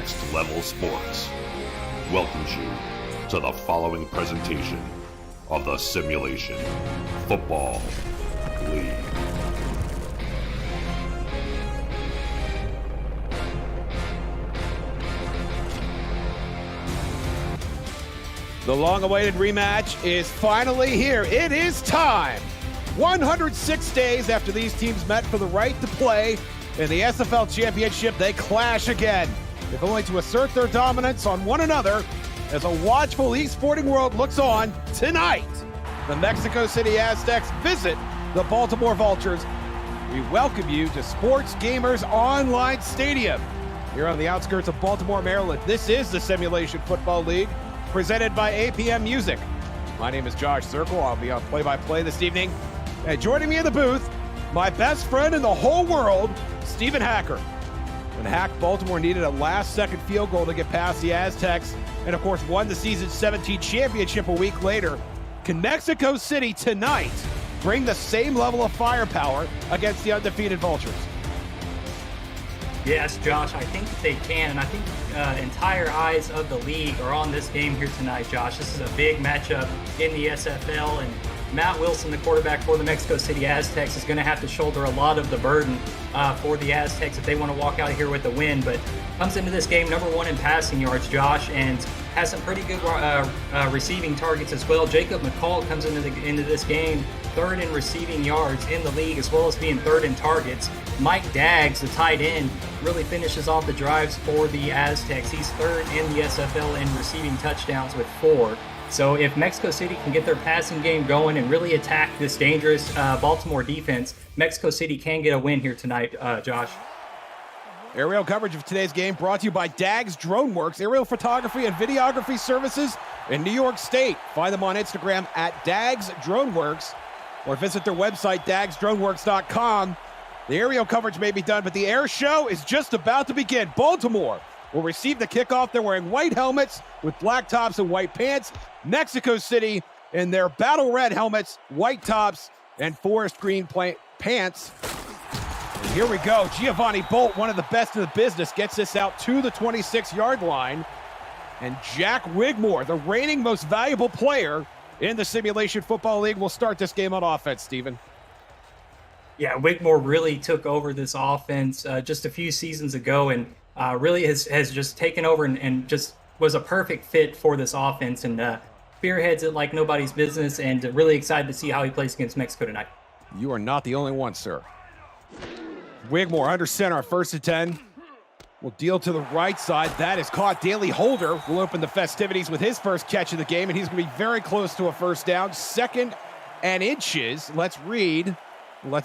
Next Level Sports welcomes you to the following presentation of the Simulation Football League. The long-awaited rematch is finally here. It is time. 106 days after these teams met for the right to play in the SFL Championship, they clash again, if only to assert their dominance on one another as a watchful esporting world looks on tonight. The Mexico City Aztecs visit the Baltimore Vultures. We welcome you to Sports Gamers Online Stadium here on the outskirts of Baltimore, Maryland. This is the Simulation Football League, presented by APM Music. My name is Josh Zirkle. I'll be on play-by-play this evening. And joining me in the booth, my best friend in the whole world, Stephen Hacker. When Hack, Baltimore needed a last-second field goal to get past the Aztecs, and of course won the season 17 championship a week later. Can Mexico City tonight bring the same level of firepower against the undefeated Vultures? Yes, Josh, I think that they can, and I think entire eyes of the league are on this game here tonight, Josh. This is a big matchup in the SFL, and Matt Wilson, the quarterback for the Mexico City Aztecs, is going to have to shoulder a lot of the burden for the Aztecs if they want to walk out of here with a win. But comes into this game number one in passing yards, Josh, and has some pretty good receiving targets as well. Jacob McCall comes into this game third in receiving yards in the league, as well as being third in targets. Mike Daggs, the tight end, really finishes off the drives for the Aztecs. He's third in the SFL in receiving touchdowns with 4. So if Mexico City can get their passing game going and really attack this dangerous Baltimore defense, Mexico City can get a win here tonight, Josh. Aerial coverage of today's game brought to you by Daggs DroneWorks, aerial photography and videography services in New York State. Find them on Instagram at Daggs DroneWorks or visit their website, dagsdroneworks.com. The aerial coverage may be done, but the air show is just about to begin. Baltimore will receive the kickoff. They're wearing white helmets with black tops and white pants. Mexico City in their battle red helmets, white tops, and forest green pants. And here we go. Giovanni Bolt, one of the best in the business, gets this out to the 26-yard line. And Jack Wigmore, the reigning most valuable player in the Simulation Football League, will start this game on offense, Stephen. Yeah, Wigmore really took over this offense just a few seasons ago, and really has just taken over and just was a perfect fit for this offense, and spearheads it like nobody's business, and really excited to see how he plays against Mexico tonight. You are not the only one, sir. Wigmore under center, 1st and 10. Will deal to the right side. That is caught. Daley Holder will open the festivities with his first catch of the game, and he's going to be very close to a first down. 2nd and inches. Let's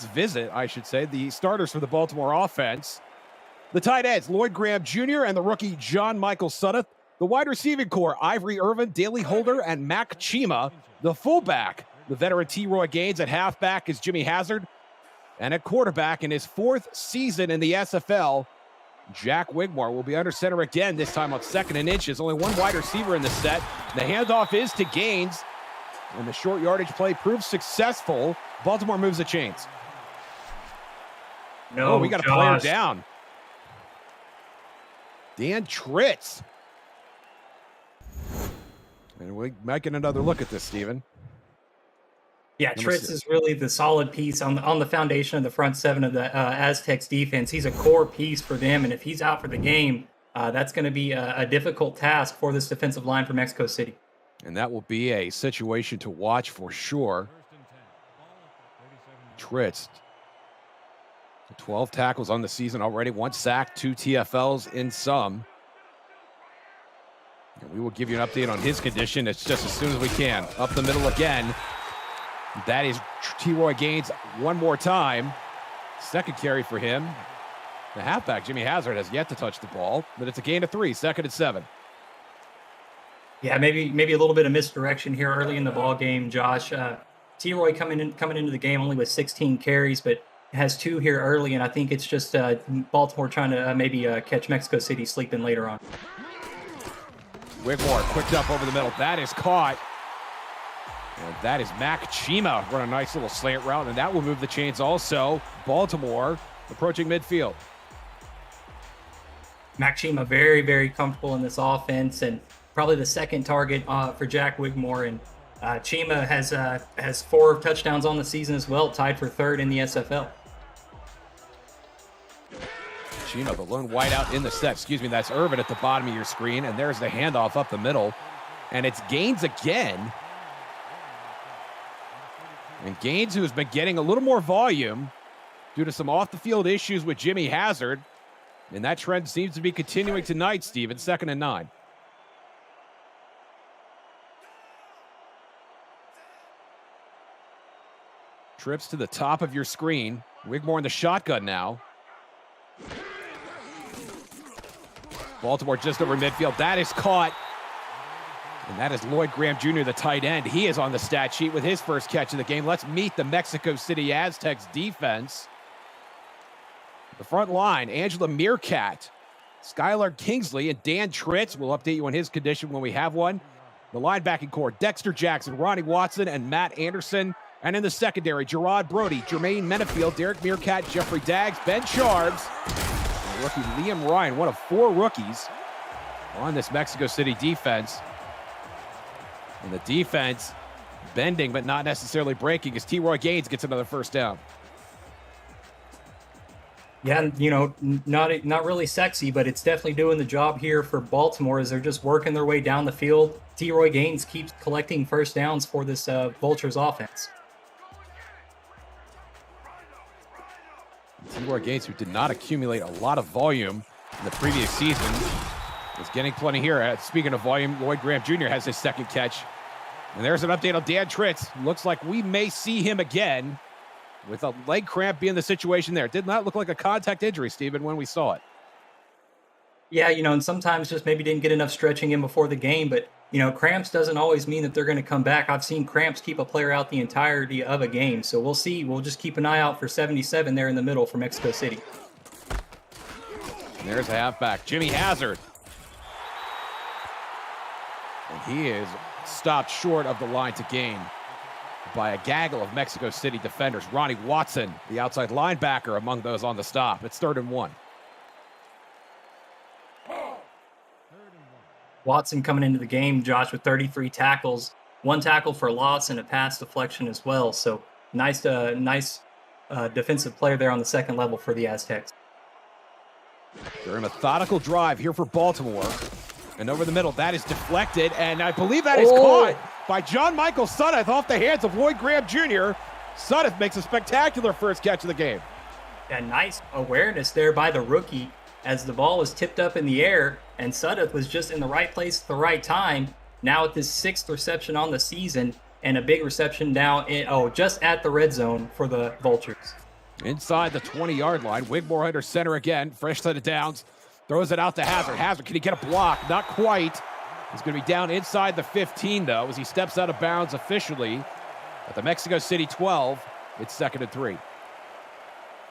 visit, I should say, the starters for the Baltimore offense. The tight ends, Lloyd Graham Jr. and the rookie John Michael Suddeth. The wide receiving core, Ivory Irvin, Daley Holder, and Mac Chima. The fullback, the veteran T. Roy Gaines. At halfback is Jimmy Hazard. And at quarterback, in his 4th season in the SFL, Jack Wigmore will be under center again, this time on 2nd and inches. Only one wide receiver in the set. The handoff is to Gaines, and the short yardage play proves successful. Baltimore moves the chains. No, we got a player down. Dan Tritz. And we might get another look at this, Stephen. Yeah, Tritz is really the solid piece on the foundation of the front seven of the Aztecs defense. He's a core piece for them, and if he's out for the game, that's going to be a difficult task for this defensive line for Mexico City. And that will be a situation to watch for sure. Tritz, 12 tackles on the season already, 1 sack, 2 TFLs in some. And we will give you an update on his condition. It's just as soon as we can. Up the middle again. That is T. Roy Gaines one more time. 2nd carry for him. The halfback, Jimmy Hazard, has yet to touch the ball, but it's a gain of 3, 2nd and 7. Yeah, maybe a little bit of misdirection here early in the ball game, Josh. T. Roy coming into the game only with 16 carries, but has 2 here early, and I think it's just Baltimore trying to maybe catch Mexico City sleeping later on. Wigmore quicked up over the middle. That is caught. And that is Mac Chima run a nice little slant route, and that will move the chains also. Baltimore approaching midfield. Max Shima very, very comfortable in this offense, and probably the second target for Jack Wigmore. And Chima has 4 touchdowns on the season as well, tied for third in the SFL. Chino, the lone wideout in the set. Excuse me, that's Irvin at the bottom of your screen, and there's the handoff up the middle. And it's Gaines again. And Gaines, who has been getting a little more volume due to some off-the-field issues with Jimmy Hazard. And that trend seems to be continuing tonight, Steve. It's 2nd and 9. Trips to the top of your screen. Wigmore in the shotgun now. Baltimore just over midfield. That is caught. And that is Lloyd Graham Jr., the tight end. He is on the stat sheet with his first catch of the game. Let's meet the Mexico City Aztecs defense. The front line, Angela Meerkat, Skylar Kingsley, and Dan Tritz. We'll update you on his condition when we have one. The linebacking core, Dexter Jackson, Ronnie Watson, and Matt Anderson. And in the secondary, Gerard Brody, Jermaine Menefield, Derek Meerkat, Jeffrey Daggs, Ben Charbs, and rookie Liam Ryan, one of 4 rookies on this Mexico City defense. And the defense bending but not necessarily breaking as T. Roy Gaines gets another first down. Yeah, not really sexy, but it's definitely doing the job here for Baltimore as they're just working their way down the field. T. Roy Gaines keeps collecting first downs for this Vultures offense. T. Roy Gaines, who did not accumulate a lot of volume in the previous season, is getting plenty here. Speaking of volume, Lloyd Graham Jr. has his second catch. And there's an update on Dan Tritz. Looks like we may see him again with a leg cramp being the situation there. Did not look like a contact injury, Stephen, when we saw it. Yeah, and sometimes just maybe didn't get enough stretching in before the game, but, cramps doesn't always mean that they're going to come back. I've seen cramps keep a player out the entirety of a game, so we'll see. We'll just keep an eye out for 77 there in the middle for Mexico City. And there's a halfback, Jimmy Hazard. And he is stopped short of the line to gain by a gaggle of Mexico City defenders. Ronnie Watson, the outside linebacker, among those on the stop. It's 3rd and 1. Watson coming into the game, Josh, with 33 tackles, 1 tackle for loss and a pass deflection as well. So nice defensive player there on the second level for the Aztecs. They're a methodical drive here for Baltimore. And over the middle, that is deflected, and I believe that is caught by John Michael Suddeth off the hands of Lloyd Graham Jr. Suddeth makes a spectacular first catch of the game. Yeah, nice awareness there by the rookie as the ball was tipped up in the air, and Suddeth was just in the right place at the right time. Now with his 6th reception on the season, and a big reception now just at the red zone for the Vultures. Inside the 20-yard line, Wigmore under center again, fresh set of downs. Throws it out to Hazard. Hazard, can he get a block? Not quite. He's going to be down inside the 15, though, as he steps out of bounds officially. At the Mexico City 12, it's 2nd and 3.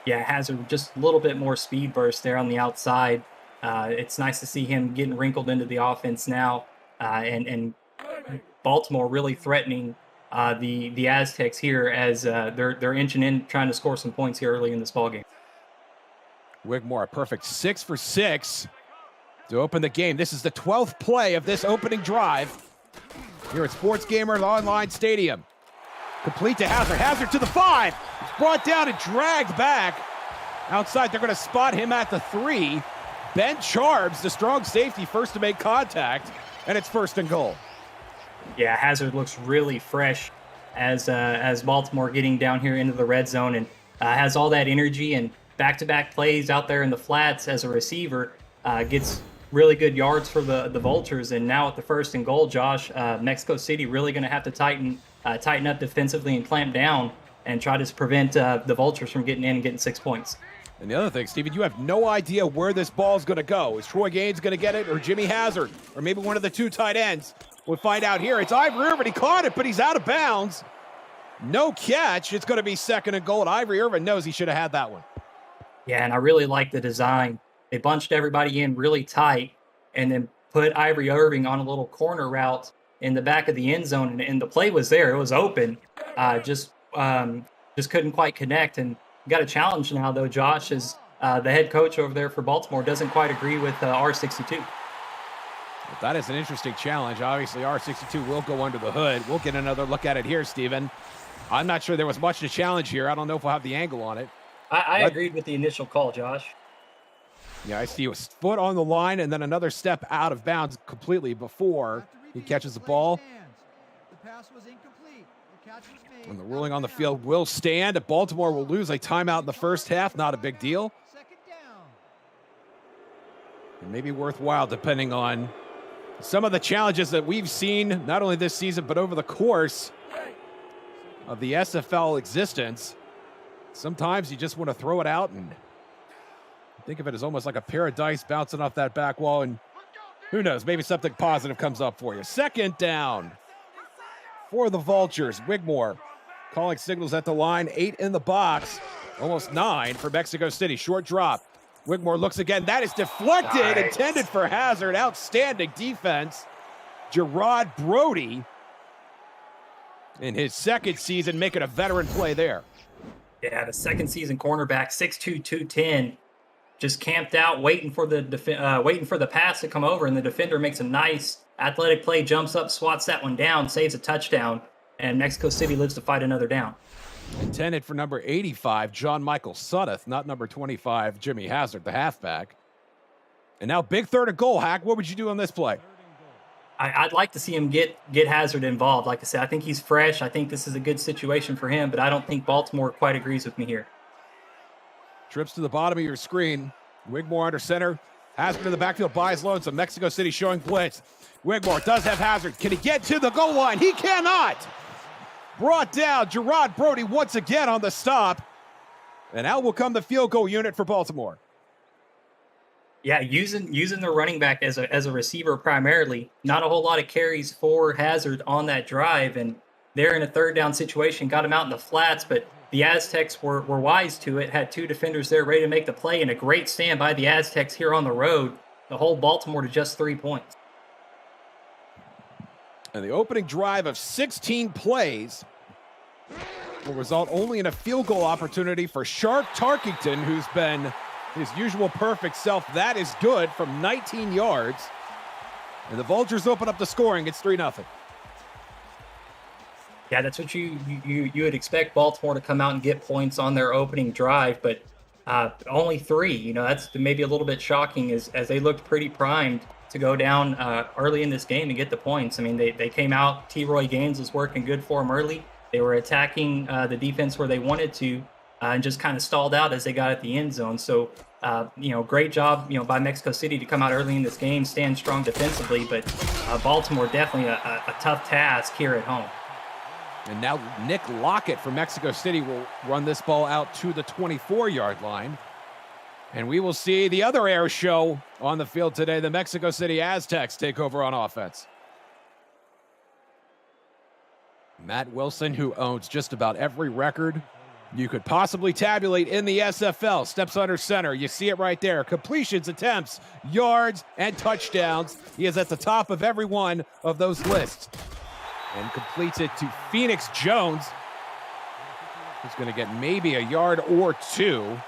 Yeah, Hazard just a little bit more speed burst there on the outside. It's nice to see him getting wrinkled into the offense now, and Baltimore really threatening the Aztecs here as they're inching in, trying to score some points here early in this ballgame. Wigmore, a perfect 6 for 6 to open the game. This is the 12th play of this opening drive here at Sports Gamers Online Stadium. Complete to Hazard. Hazard to the 5. It's brought down and dragged back. Outside, they're going to spot him at the 3. Ben Charbs, the strong safety, first to make contact, and it's 1st and goal. Yeah, Hazard looks really fresh as Baltimore getting down here into the red zone and has all that energy and back-to-back plays out there in the flats as a receiver, gets really good yards for the Vultures. And now at the 1st and goal, Josh, Mexico City really going to have to tighten up defensively and clamp down and try to prevent the Vultures from getting in and getting 6 points. And the other thing, Steven, you have no idea where this ball is going to go. Is Troy Gaines going to get it, or Jimmy Hazard, or maybe one of the 2 tight ends? We'll find out here. It's Ivory Irvin. He caught it, but he's out of bounds. No catch. It's going to be 2nd and goal, and Ivory Irvin knows he should have had that one. Yeah, and I really like the design. They bunched everybody in really tight and then put Ivory Irving on a little corner route in the back of the end zone, and the play was there. It was open. Just couldn't quite connect. And got a challenge now, though, Josh, as the head coach over there for Baltimore doesn't quite agree with R62. That is an interesting challenge. Obviously, R62 will go under the hood. We'll get another look at it here, Steven. I'm not sure there was much to challenge here. I don't know if we'll have the angle on it. I agreed with the initial call, Josh. Yeah, I see a foot on the line and then another step out of bounds completely before he catches the ball. And the ruling on the field will stand. Baltimore will lose a timeout in the first half. Not a big deal. It may be worthwhile depending on some of the challenges that we've seen, not only this season, but over the course of the SFL existence. Sometimes you just want to throw it out and think of it as almost like a pair of dice bouncing off that back wall, and who knows, maybe something positive comes up for you. Second down for the Vultures. Wigmore calling signals at the line. 8 in the box, almost 9 for Mexico City. Short drop. Wigmore looks again. That is deflected, intended for Hazard. Outstanding defense. Gerard Brody, in his second season, making a veteran play there. Yeah, the second season cornerback, 6'2", 210, just camped out, waiting for the pass to come over, and the defender makes a nice athletic play, jumps up, swats that one down, saves a touchdown, and Mexico City lives to fight another down. Intended for number 85, John Michael Suddeth, not number 25, Jimmy Hazard, the halfback. And now big third and goal, Hack. What would you do on this play? I'd like to see him get Hazard involved. Like I said, I think he's fresh. I think this is a good situation for him, but I don't think Baltimore quite agrees with me here. Trips to the bottom of your screen. Wigmore under center. Hazard in the backfield, buys low. Some Mexico City showing blitz. Wigmore does have Hazard. Can he get to the goal line? He cannot. Brought down. Gerard Brody once again on the stop. And out will come the field goal unit for Baltimore. Yeah, using the running back as a receiver primarily. Not a whole lot of carries for Hazard on that drive, and they're in a third down situation. Got him out in the flats, but the Aztecs were wise to it. Had 2 defenders there ready to make the play, and a great stand by the Aztecs here on the road to hold Baltimore to just 3 points. And the opening drive of 16 plays will result only in a field goal opportunity for Shark Tarkington, who's been his usual perfect self. That is good from 19 yards. And the Vultures open up the scoring. It's 3-0. Yeah, that's what you would expect Baltimore to come out and get points on their opening drive, but only 3. You know, that's maybe a little bit shocking as they looked pretty primed to go down early in this game and get the points. I mean, they came out. T-Roy Gaines was working good for them early. They were attacking the defense where they wanted to, and just kind of stalled out as they got at the end zone. So, great job, by Mexico City to come out early in this game, stand strong defensively, but Baltimore definitely a tough task here at home. And now Nick Lockett from Mexico City will run this ball out to the 24-yard line. And we will see the other air show on the field today. The Mexico City Aztecs take over on offense. Matt Wilson, who owns just about every record you could possibly tabulate in the SFL, steps under center. You see it right there. Completions, attempts, yards, and touchdowns. He is at the top of every one of those lists. And completes it to Phoenix Jones, who's going to get maybe a yard or 2.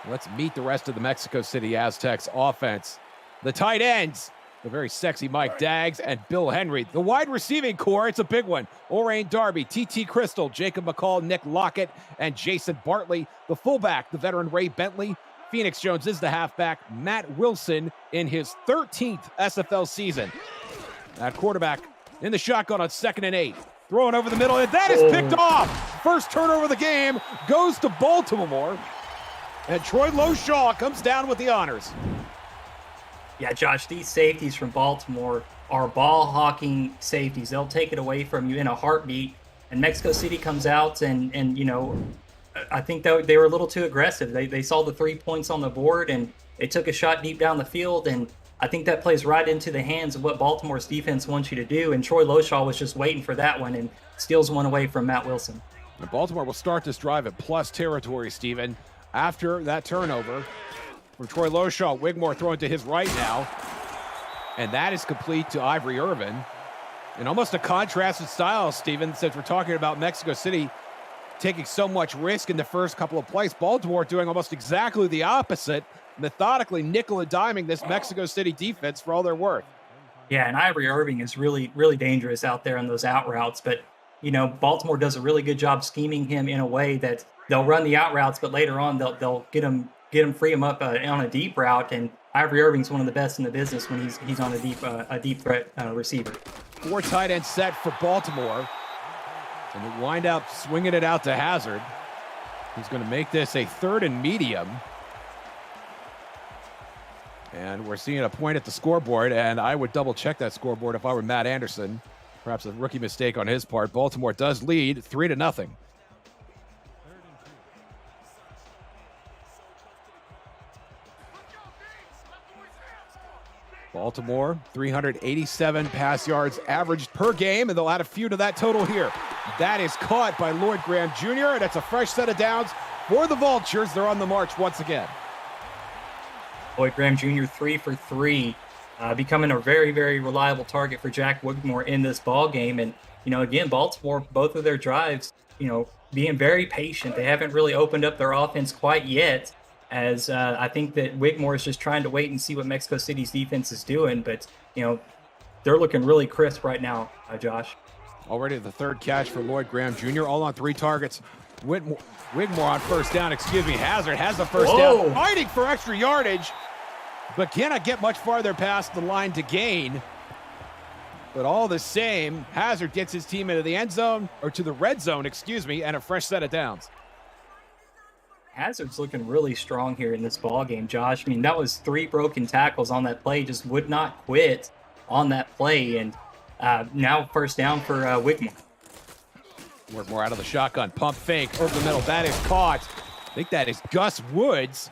Let's meet the rest of the Mexico City Aztecs offense. The tight ends, the very sexy Mike Daggs and Bill Henry. The wide receiving core, it's a big one. Orain Darby, T.T. Crystal, Jacob McCall, Nick Lockett, and Jason Bartley. The fullback, the veteran Ray Bentley. Phoenix Jones is the halfback. Matt Wilson in his 13th SFL season. That quarterback in the shotgun on 2nd and 8. Throwing over the middle, and that is picked off. First turnover of the game goes to Baltimore. And Troy Loshaw comes down with the honors. Yeah, Josh, these safeties from Baltimore are ball-hawking safeties. They'll take it away from you in a heartbeat. And Mexico City comes out and I think that they were a little too aggressive. They saw the 3 points on the board, and they took a shot deep down the field, and I think that plays right into the hands of what Baltimore's defense wants you to do, and Troy Loshaw was just waiting for that one and steals one away from Matt Wilson. And Baltimore will start this drive at plus territory, Steven. After that turnover from Troy Loshaw, Wigmore throwing to his right now, and that is complete to Ivory Irvin. In almost a contrasted style, Steven, since we're talking about Mexico City taking so much risk in the first couple of plays. Baltimore doing almost exactly the opposite, methodically nickel and diming this Mexico City defense for all they're worth. Yeah, and Ivory Irving is really, really dangerous out there on those out routes. But, Baltimore does a really good job scheming him in a way that they'll run the out routes, but later on they'll free him up on a deep route. And Ivory Irving's one of the best in the business when he's on a deep threat receiver. 4 tight end set for Baltimore. And they wind up swinging it out to Hazard, who's going to make this a 3rd and medium. And we're seeing a point at the scoreboard, and I would double-check that scoreboard if I were Matt Anderson. Perhaps a rookie mistake on his part. Baltimore does lead 3-0. Baltimore, 387 pass yards averaged per game, and they'll add a few to that total here. That is caught by Lloyd Graham Jr., and it's a fresh set of downs for the Vultures. They're on the march once again. Lloyd Graham Jr. 3 for 3, becoming a very, very reliable target for Jack Wigmore in this ball game. And, again, Baltimore, both of their drives, being very patient. They haven't really opened up their offense quite yet, as I think that Wigmore is just trying to wait and see what Mexico City's defense is doing. But, they're looking really crisp right now, Josh. Already the 3rd catch for Lloyd Graham Jr., all on 3 targets. Wigmore on first down, Hazard has the first down, fighting for extra yardage, but cannot get much farther past the line to gain. But all the same, Hazard gets his team into the end zone, or to the red zone, and a fresh set of downs. Hazard's looking really strong here in this ball game, Josh. I mean, that was 3 broken tackles on that play, just would not quit on that play. And now first down for Wigmore. Wigmore out of the shotgun, pump fake over the middle. That is caught. I think that is Gus Woods,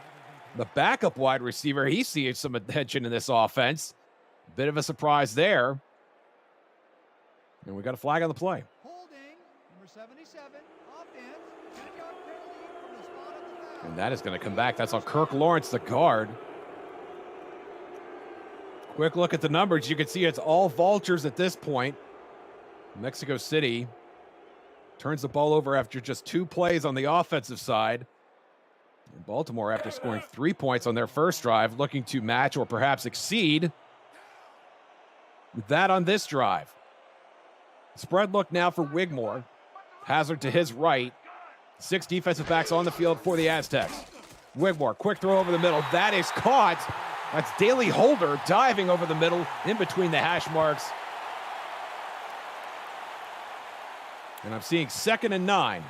the backup wide receiver. He sees some attention in this offense. Bit of a surprise there. And we got a flag on the play. Holding, number 77, offense, 10-yard penalty from the spot of the foul. And that is going to come back. That's on Kirk Lawrence, the guard. Quick look at the numbers. You can see it's all Vultures at this point. Mexico City turns the ball over after just 2 plays on the offensive side. And Baltimore, after scoring 3 points on their first drive, looking to match or perhaps exceed that on this drive. Spread look now for Wigmore. Hazard to his right. 6 defensive backs on the field for the Aztecs. Wigmore, quick throw over the middle. That is caught. That's Daley Holder diving over the middle in between the hash marks. And I'm seeing 2nd and 9.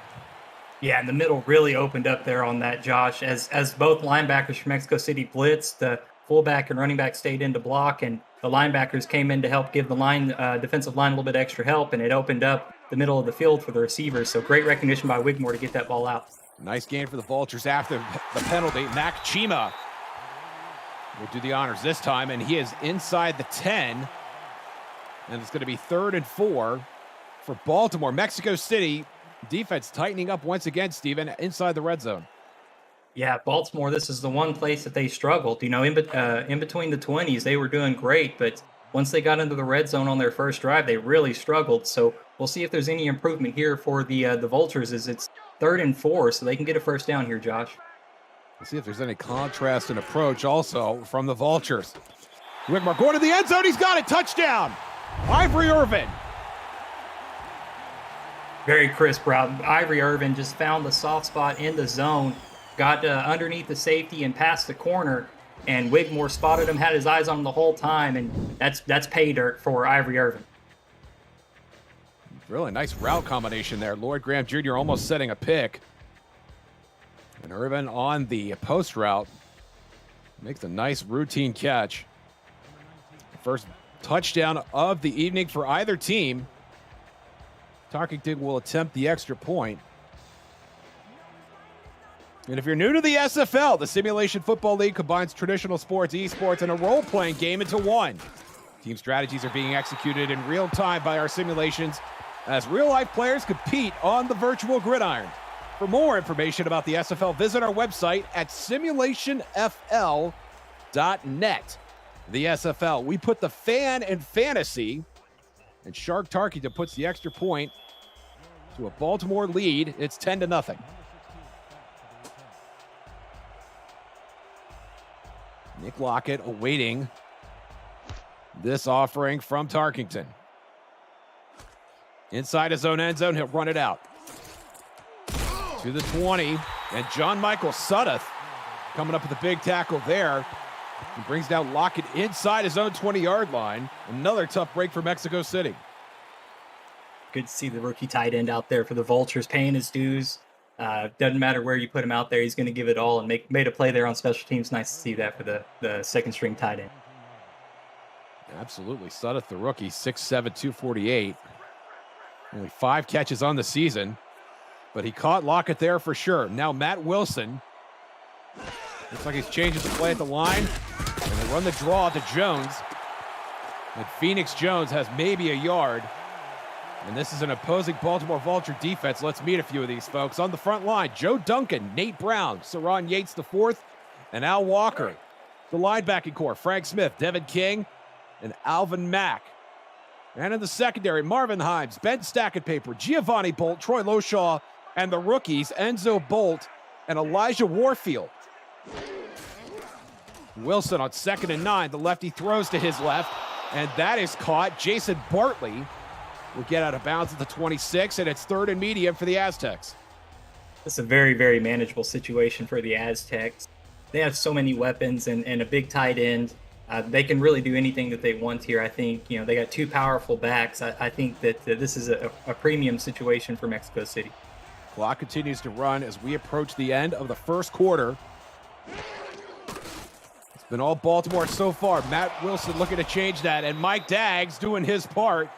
Yeah, and the middle really opened up there on that, Josh. As both linebackers from Mexico City blitzed, the fullback and running back stayed in to block, and the linebackers came in to help give the defensive line a little bit extra help, and it opened up the middle of the field for the receivers. So great recognition by Wigmore to get that ball out. Nice gain for the Vultures after the penalty. Mac Chima will do the honors this time, and he is inside the 10. And it's going to be 3rd and 4 for Baltimore. Mexico City defense tightening up once again, Steven, inside the red zone. Yeah, Baltimore, this is the one place that they struggled. In between the 20s, they were doing great, but once they got into the red zone on their first drive, they really struggled. So we'll see if there's any improvement here for the Vultures, as it's 3rd and 4, so they can get a first down here, Josh. We'll see if there's any contrast in approach also from the Vultures. Wigmore going to the end zone. He's got it. Touchdown. Ivory Irvin. Very crisp route. Ivory Irvin just found the soft spot in the zone, got underneath the safety and past the corner, and Wigmore spotted him, had his eyes on him the whole time, and that's pay dirt for Ivory Irvin. Really nice route combination there. Lloyd Graham Jr. almost setting a pick. And Irvin on the post route makes a nice routine catch. First touchdown of the evening for either team. Tarkington will attempt the extra point. And if you're new to the SFL, the Simulation Football League combines traditional sports, esports, and a role-playing game into one. Team strategies are being executed in real time by our simulations as real-life players compete on the virtual gridiron. For more information about the SFL, visit our website at simulationfl.net. The SFL, we put the fan in fantasy, and Shark Tarkington puts the extra point to a Baltimore lead. It's 10-0. Nick Lockett awaiting this offering from Tarkington. Inside his own end zone, he'll run it out. To the 20, and John Michael Sudduth coming up with a big tackle there. He brings down Lockett inside his own 20-yard line. Another tough break for Mexico City. Good to see the rookie tight end out there for the Vultures paying his dues. Doesn't matter where you put him out there, he's going to give it all and made a play there on special teams. Nice to see that for the second string tight end. Absolutely. Sudduth, the rookie, 6'7", 248. Only 5 catches on the season, but he caught Lockett there for sure. Now Matt Wilson. Looks like he's changing the play at the line, and they run the draw to Jones. And Phoenix Jones has maybe a yard. And this is an opposing Baltimore Vulture defense. Let's meet a few of these folks. On the front line, Joe Duncan, Nate Brown, Saron Yates IV, and Al Walker. The linebacking core, Frank Smith, Devin King, and Alvin Mack. And in the secondary, Marvin Himes, Ben Stackett-Paper, Giovanni Bolt, Troy Loshaw, and the rookies, Enzo Bolt and Elijah Warfield. Wilson on 2nd and 9. The lefty throws to his left, and that is caught. Jason Bartley will get out of bounds at the 26, and it's 3rd and medium for the Aztecs. This is a very, very manageable situation for the Aztecs. They have so many weapons and a big tight end. They can really do anything that they want here. I think, they got 2 powerful backs. I think that this is a premium situation for Mexico City. Clock continues to run as we approach the end of the first quarter. It's been all Baltimore so far. Matt Wilson looking to change that, and Mike Daggs doing his part.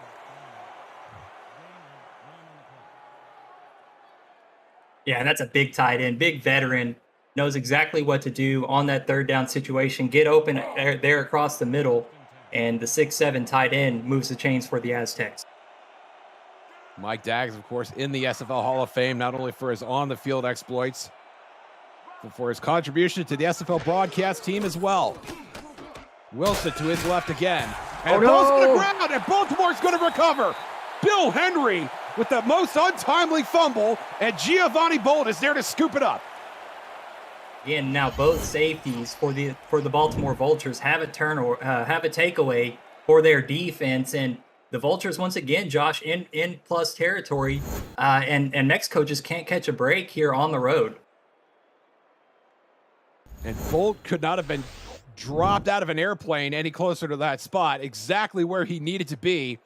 Yeah, that's a big tight end, big veteran, knows exactly what to do on that 3rd down situation, get open there across the middle, and the 6'7" tight end moves the chains for the Aztecs. Mike Daggs, of course, in the SFL Hall of Fame, not only for his on-the-field exploits, but for his contribution to the SFL broadcast team as well. Wilson to his left again. And the ball's going to ground, and Baltimore's going to recover. Bill Henry with the most untimely fumble, and Giovanni Bolt is there to scoop it up. And now both safeties for the Baltimore Vultures have a takeaway for their defense, and the Vultures once again, Josh, in plus territory, and Mexico just can't catch a break here on the road. And Bolt could not have been dropped out of an airplane any closer to that spot, exactly where he needed to be.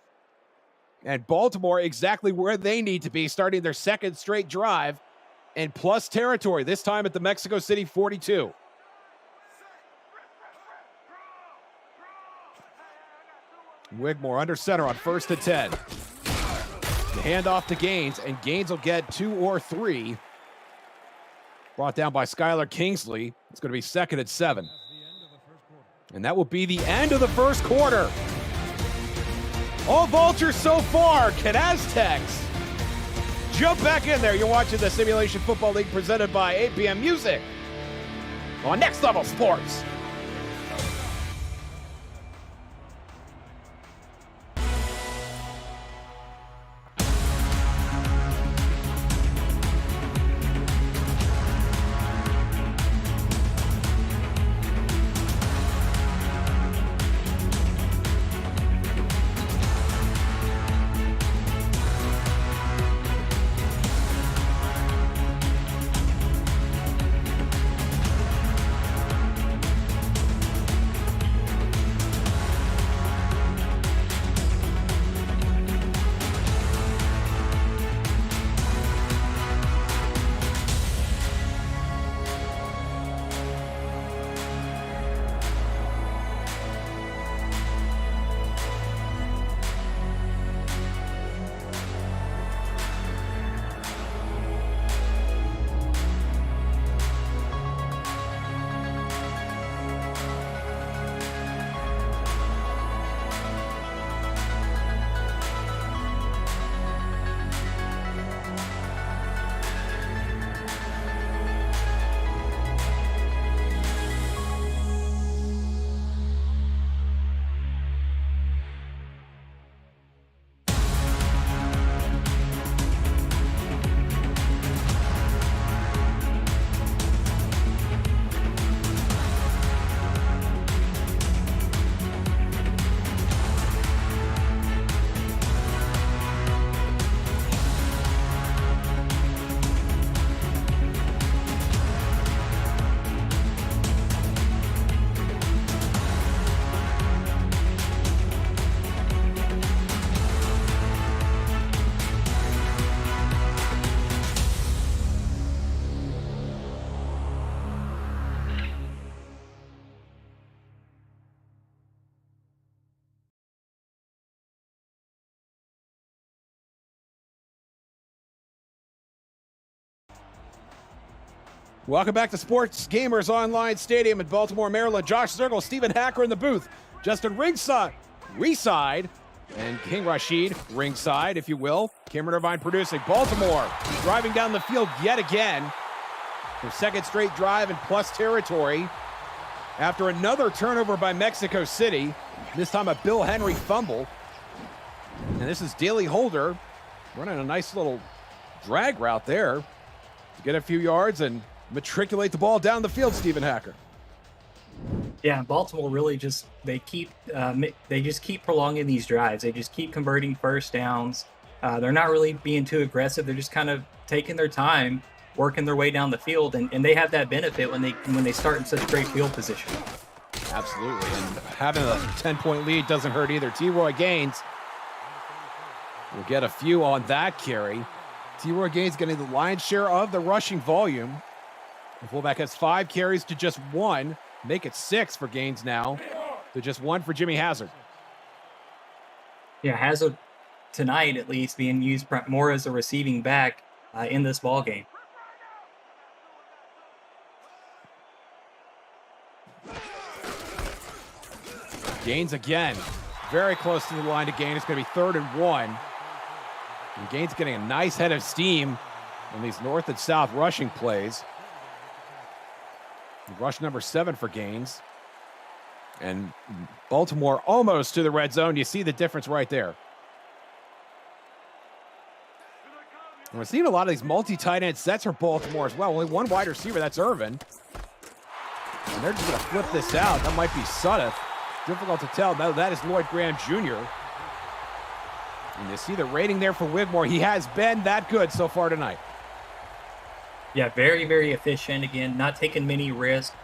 And Baltimore exactly where they need to be, starting their 2nd straight drive and plus territory, this time at the Mexico City 42. Wigmore under center on 1st and 10. The handoff to Gaines, and Gaines will get 2 or 3. Brought down by Skylar Kingsley. It's going to be 2nd and 7. And that will be the end of the first quarter. All Vultures so far. Can Aztecs jump back in there? You're watching the Simulation Football League presented by APM Music on Next Level Sports. Welcome back to Sports Gamers Online Stadium in Baltimore, Maryland. Josh Zirkle, Stephen Hacker in the booth. Justin ringside, and King Rashid ringside, if you will. Cameron Irvine producing. Baltimore driving down the field yet again. Their second straight drive in plus territory after another turnover by Mexico City. This time a Bill Henry fumble. And this is Daley Holder running a nice little drag route there to get a few yards and matriculate the ball down the field, Stephen Hacker. Yeah, Baltimore really just they just keep prolonging these drives. They just keep converting first downs. They're not really being too aggressive. They're just kind of taking their time, working their way down the field, and they have that benefit when they start in such great field position. Absolutely, and having a 10-point lead doesn't hurt either. T-Roy Gaines will get a few on that carry. T-Roy Gaines getting the lion's share of the rushing volume. The fullback has 5 carries to just 1. Make it 6 for Gaines now to just 1 for Jimmy Hazard. Yeah, Hazard tonight at least being used more as a receiving back in this ball game. Gaines again, very close to the line to gain. It's going to be 3rd and 1. And Gaines getting a nice head of steam on these north and south rushing plays. Rush number 7 for Gaines. And Baltimore almost to the red zone. You see the difference right there. And we're seeing a lot of these multi-tight end sets for Baltimore as well. Only one wide receiver, that's Irvin. And they're just going to flip this out. That might be Sudduth. Difficult to tell. No, that is Lloyd Graham Jr. And you see the rating there for Wigmore. He has been that good so far tonight. Yeah, very, very efficient. Again, not taking many risks.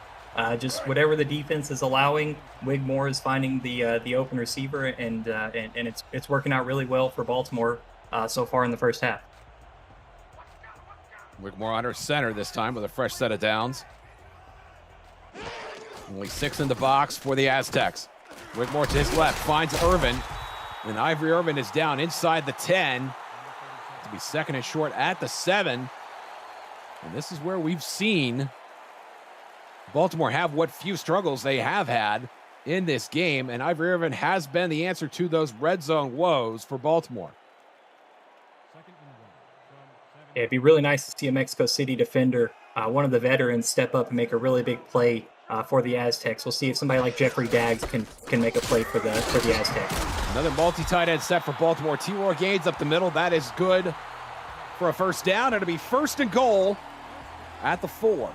Just whatever the defense is allowing, Wigmore is finding the open receiver, and it's working out really well for Baltimore so far in the first half. Wigmore under center this time with a fresh set of downs. Only 6 in the box for the Aztecs. Wigmore to his left finds Irvin, and Ivory Irvin is down inside the 10 to be second and short at the 7. And this is where we've seen Baltimore have what few struggles they have had in this game, and Ivory Irvin has been the answer to those red zone woes for Baltimore. Yeah, it'd be really nice to see a Mexico City defender, one of the veterans, step up and make a really big play for the Aztecs. We'll see if somebody like Jeffrey Daggs can make a play for the Aztecs. Another multi-tight end set for Baltimore. T-Roy Gaines up the middle. That is good for a first down. It'll be 1st and goal at the 4.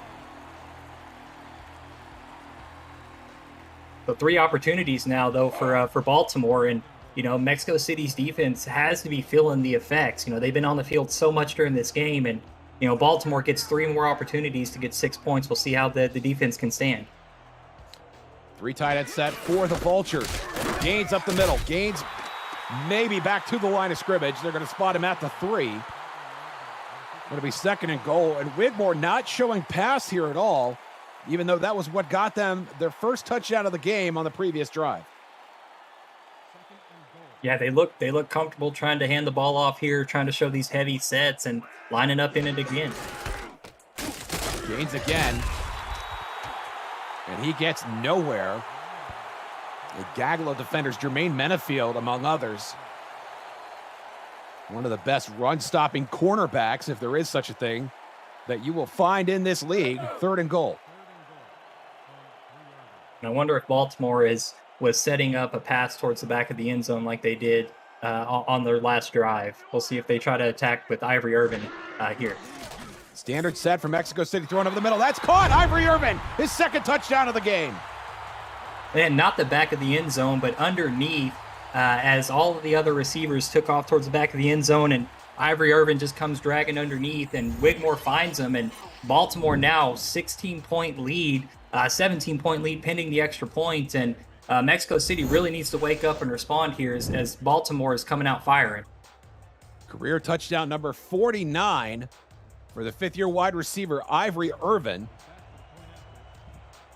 So 3 opportunities now, though, for Baltimore. And, Mexico City's defense has to be feeling the effects. They've been on the field so much during this game. And, Baltimore gets 3 more opportunities to get 6 points. We'll see how the defense can stand. 3 tight end set for the Vultures. Gaines up the middle. Gaines maybe back to the line of scrimmage. They're going to spot him at the 3. Going to be 2nd and goal. And Wigmore not showing pass here at all, even though that was what got them their first touchdown of the game on the previous drive. Yeah, they look comfortable trying to hand the ball off here, trying to show these heavy sets and lining up in it again. Gaines again. And he gets nowhere. A gaggle of defenders, Jermaine Menafield among others. One of the best run-stopping cornerbacks, if there is such a thing, that you will find in this league. 3rd and goal. And I wonder if Baltimore was setting up a pass towards the back of the end zone like they did on their last drive. We'll see if they try to attack with Ivory Irvin here. Standard set for Mexico City, thrown over the middle. That's caught. Ivory Irvin, his 2nd touchdown of the game. And not the back of the end zone, but underneath, as all of the other receivers took off towards the back of the end zone, and Ivory Irvin just comes dragging underneath, and Wigmore finds him, and Baltimore now 16-point lead, 17-point lead pending the extra point, and Mexico City really needs to wake up and respond here as Baltimore is coming out firing. Career touchdown number 49 for the 5th-year wide receiver, Ivory Irvin.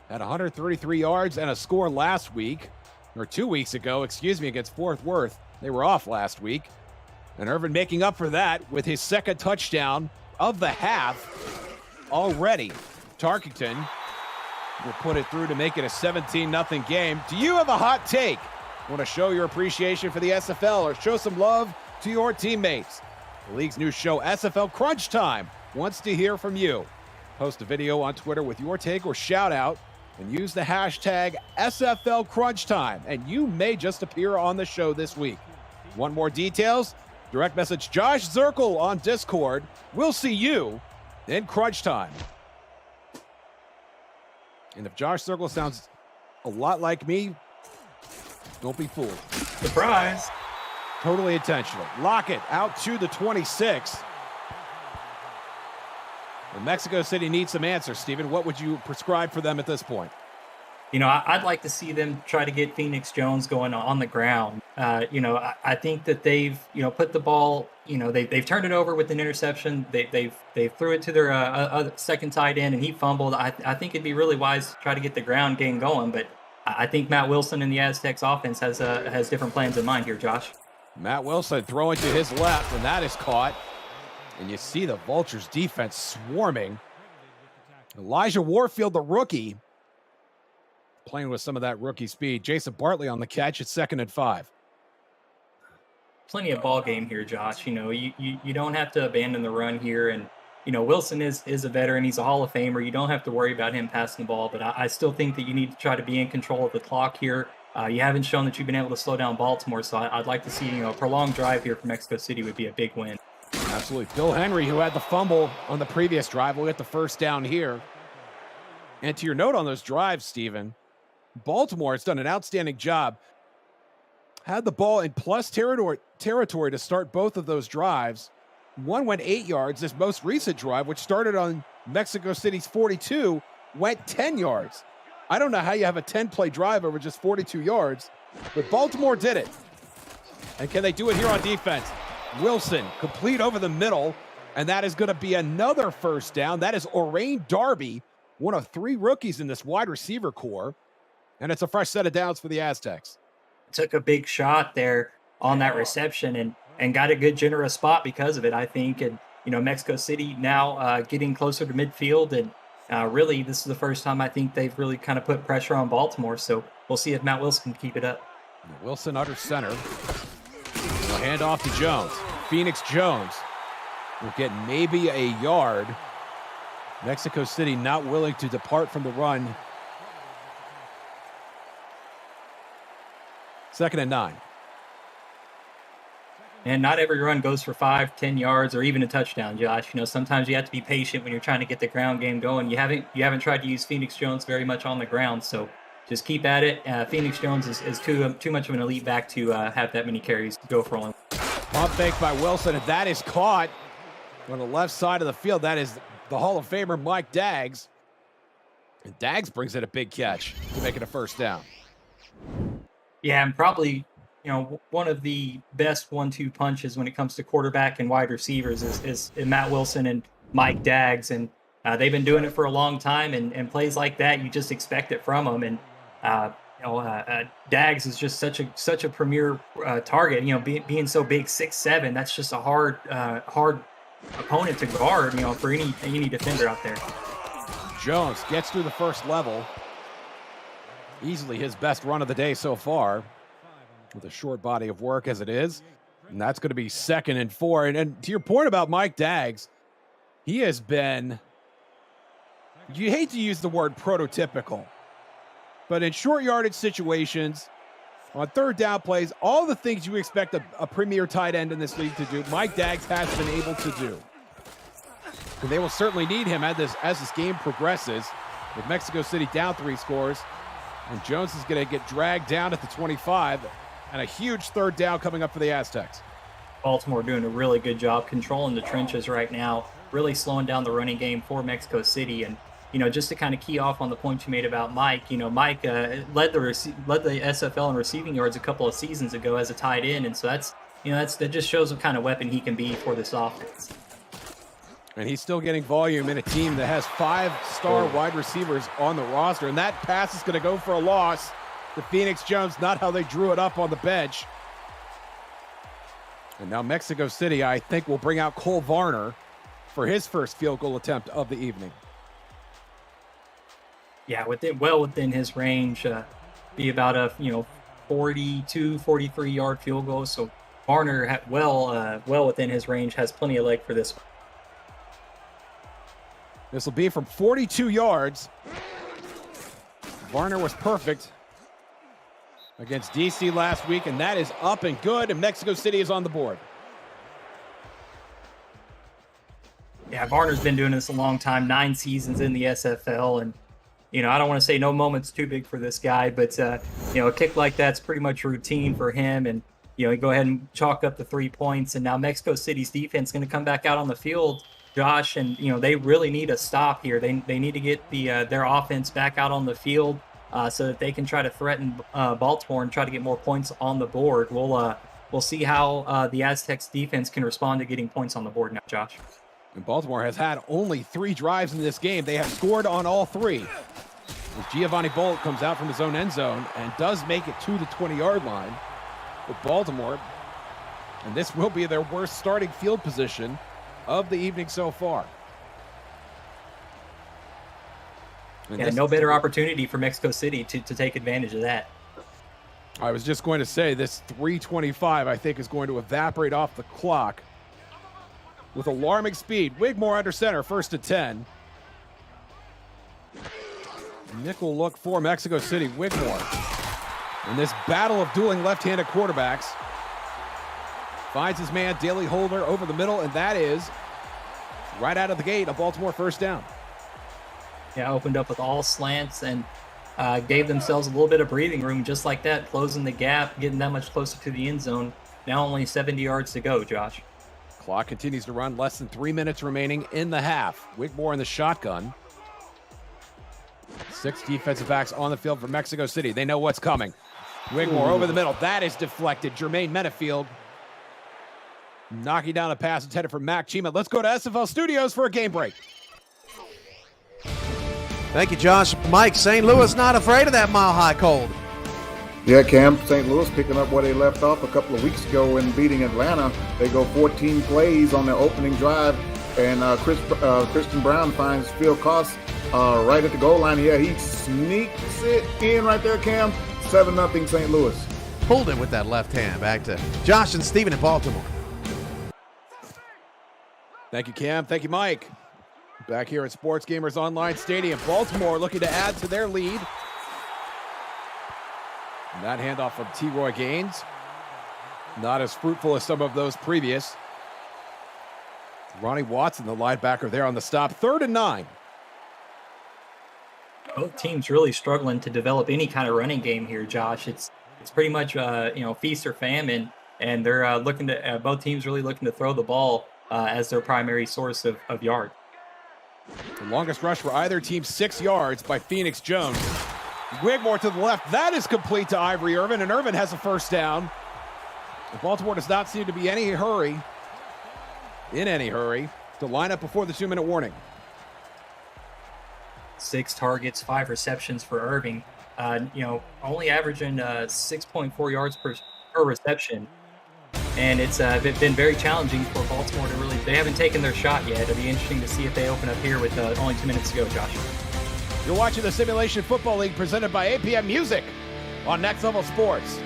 Had 133 yards and a score last week, or 2 weeks ago, against Fort Worth. They were off last week. And Irvin making up for that with his 2nd touchdown of the half already. Tarkington will put it through to make it a 17-0 game. Do you have a hot take? Want to show your appreciation for the SFL or show some love to your teammates? The league's new show, SFL Crunch Time, wants to hear from you. Post a video on Twitter with your take or shout out and use the hashtag SFL Crunch Time, and you may just appear on the show this week. Want more details? Direct message Josh Zirkle on Discord. We'll see you in Crunch Time. And if Josh Zirkle sounds a lot like me, don't be fooled. Surprise. Totally intentional. Lockett out to the 26. And Mexico City needs some answers, Steven. What would you prescribe for them at this point? You know, I'd like to see them try to get Phoenix Jones going on the ground. I think that they've, put the ball, they've turned it over with an interception. They threw it to their second tight end, and he fumbled. I think it'd be really wise to try to get the ground game going, but I think Matt Wilson and the Aztecs offense has different plans in mind here, Josh. Matt Wilson throwing to his left, and that is caught. And you see the Vultures defense swarming. Elijah Warfield, the rookie, playing with some of that rookie speed. Jason Bartley on the catch at 2nd and 5. Plenty of ball game here, Josh. You don't have to abandon the run here. And, Wilson is a veteran. He's a Hall of Famer. You don't have to worry about him passing the ball. But I still think that you need to try to be in control of the clock here. You haven't shown that you've been able to slow down Baltimore. So I'd like to see, a prolonged drive here for Mexico City would be a big win. Absolutely. Bill Henry, who had the fumble on the previous drive, will get the first down here. And to your note on those drives, Steven, Baltimore has done an outstanding job. Had the ball in plus territory to start both of those drives. One went 8 yards. This most recent drive, which started on Mexico City's 42, went 10 yards. I don't know how you have a 10-play drive over just 42 yards, but Baltimore did it. And can they do it here on defense? Wilson, complete over the middle, and that is going to be another first down. That is Orain Darby, one of 3 rookies in this wide receiver core, and it's a fresh set of downs for the Aztecs. Took a big shot there on that reception and got a good generous spot because of it, I think. And, Mexico City now getting closer to midfield, and really this is the first time I think they've really kind of put pressure on Baltimore, so we'll see if Matt Wilson can keep it up. Wilson under center. Hand off to Jones. Phoenix Jones will get maybe a yard. Mexico City not willing to depart from the run. 2nd and 9. And not every run goes for 5, 10 yards, or even a touchdown, Josh. Sometimes you have to be patient when you're trying to get the ground game going. You haven't tried to use Phoenix Jones very much on the ground, so just keep at it. Phoenix Jones is too much of an elite back to have that many carries to go for only. Pump fake by Wilson, and that is caught on the left side of the field. That is the Hall of Famer Mike Daggs. And Daggs brings in a big catch to make it a first down. Yeah, and probably, one of the best 1-2 punches when it comes to quarterback and wide receivers is Matt Wilson and Mike Daggs. And they've been doing it for a long time, and plays like that, you just expect it from them. And, Daggs is just such a premier target, being so big, 6'7", that's just a hard opponent to guard, for any defender out there. Jones gets through the first level. Easily his best run of the day so far, with a short body of work as it is. And that's going to be 2nd and 4. And to your point about Mike Daggs, he has been, you hate to use the word prototypical, but in short yardage situations, on 3rd down plays, all the things you expect a premier tight end in this league to do, Mike Daggs has been able to do. And they will certainly need him as this game progresses, with Mexico City down 3 scores. And Jones is going to get dragged down at the 25, and a huge 3rd down coming up for the Aztecs. Baltimore doing a really good job controlling the trenches right now, really slowing down the running game for Mexico City. And, just to kind of key off on the point you made about Mike, Mike led the SFL in receiving yards a couple of seasons ago as a tight end. And so that just shows what kind of weapon he can be for this offense. And he's still getting volume in a team that has 5-star wide receivers on the roster. And that pass is going to go for a loss to Phoenix Jones, not how they drew it up on the bench. And now Mexico City, I think, will bring out Cole Varner for his first field goal attempt of the evening. Yeah, well within his range, be about a 42, 43-yard field goal. So Varner, well within his range, has plenty of leg for this one. This will be from 42 yards. Varner was perfect against DC last week, and that is up and good, and Mexico City is on the board. Yeah, Varner's been doing this a long time, 9 seasons in the SFL, and I don't want to say no moment's too big for this guy, but a kick like that's pretty much routine for him, and you go ahead and chalk up the 3 points, and now Mexico City's defense is going to come back out on the field, Josh, and they really need a stop here. They need to get their offense back out on the field so that they can try to threaten Baltimore and try to get more points on the board. We'll see how the Aztecs defense can respond to getting points on the board now, Josh. And Baltimore has had only 3 drives in this game. They have scored on all 3. As Giovanni Bolt comes out from his own end zone and does make it to the 20-yard line with Baltimore. And this will be their worst starting field position of the evening so far. And no better opportunity for Mexico City to take advantage of that. I was just going to say this 3:25, I think, is going to evaporate off the clock with alarming speed. Wigmore under center, 1st and 10. Nickel look for Mexico City. Wigmore in this battle of dueling left-handed quarterbacks finds his man, Daley Holder, over the middle, and that is right out of the gate, a Baltimore first down. Yeah, opened up with all slants and gave themselves a little bit of breathing room just like that, closing the gap, getting that much closer to the end zone. Now only 70 yards to go, Josh. Clock continues to run, less than 3 minutes remaining in the half. Wigmore in the shotgun. 6 defensive backs on the field for Mexico City. They know what's coming. Wigmore over the middle. That is deflected. Jermaine Menafield knocking down a pass intended for Mac Chima. Let's go to SFL Studios for a game break. Thank you, Josh. Mike, St. Louis not afraid of that mile-high cold. Yeah, Cam, St. Louis picking up where they left off a couple of weeks ago in beating Atlanta. They go 14 plays on their opening drive, and Christian Brown finds Phil Koss right at the goal line. Yeah, he sneaks it in right there, Cam. 7-0 St. Louis. Pulled it with that left hand. Back to Josh and Steven in Baltimore. Thank you, Cam. Thank you, Mike. Back here at Sports Gamers Online Stadium. Baltimore looking to add to their lead. And that handoff from T. Roy Gaines, not as fruitful as some of those previous. Ronnie Watson, the linebacker there on the stop. 3rd and 9. Both teams really struggling to develop any kind of running game here, Josh. It's pretty much feast or famine, and they're both teams really looking to throw the ball as their primary source of yard. The longest rush for either team, 6 yards by Phoenix Jones. Wigmore to the left. That is complete to Ivory Irvin, and Irvin has a first down. And Baltimore does not seem to be in any hurry to line up before the 2-minute warning. 6 targets, 5 receptions for Irving. Only averaging 6.4 yards per reception. And it's been very challenging for Baltimore to really, they haven't taken their shot yet. It'll be interesting to see if they open up here with only 2 minutes to go, Josh. You're watching the Simulation Football League presented by APM Music on Next Level Sports.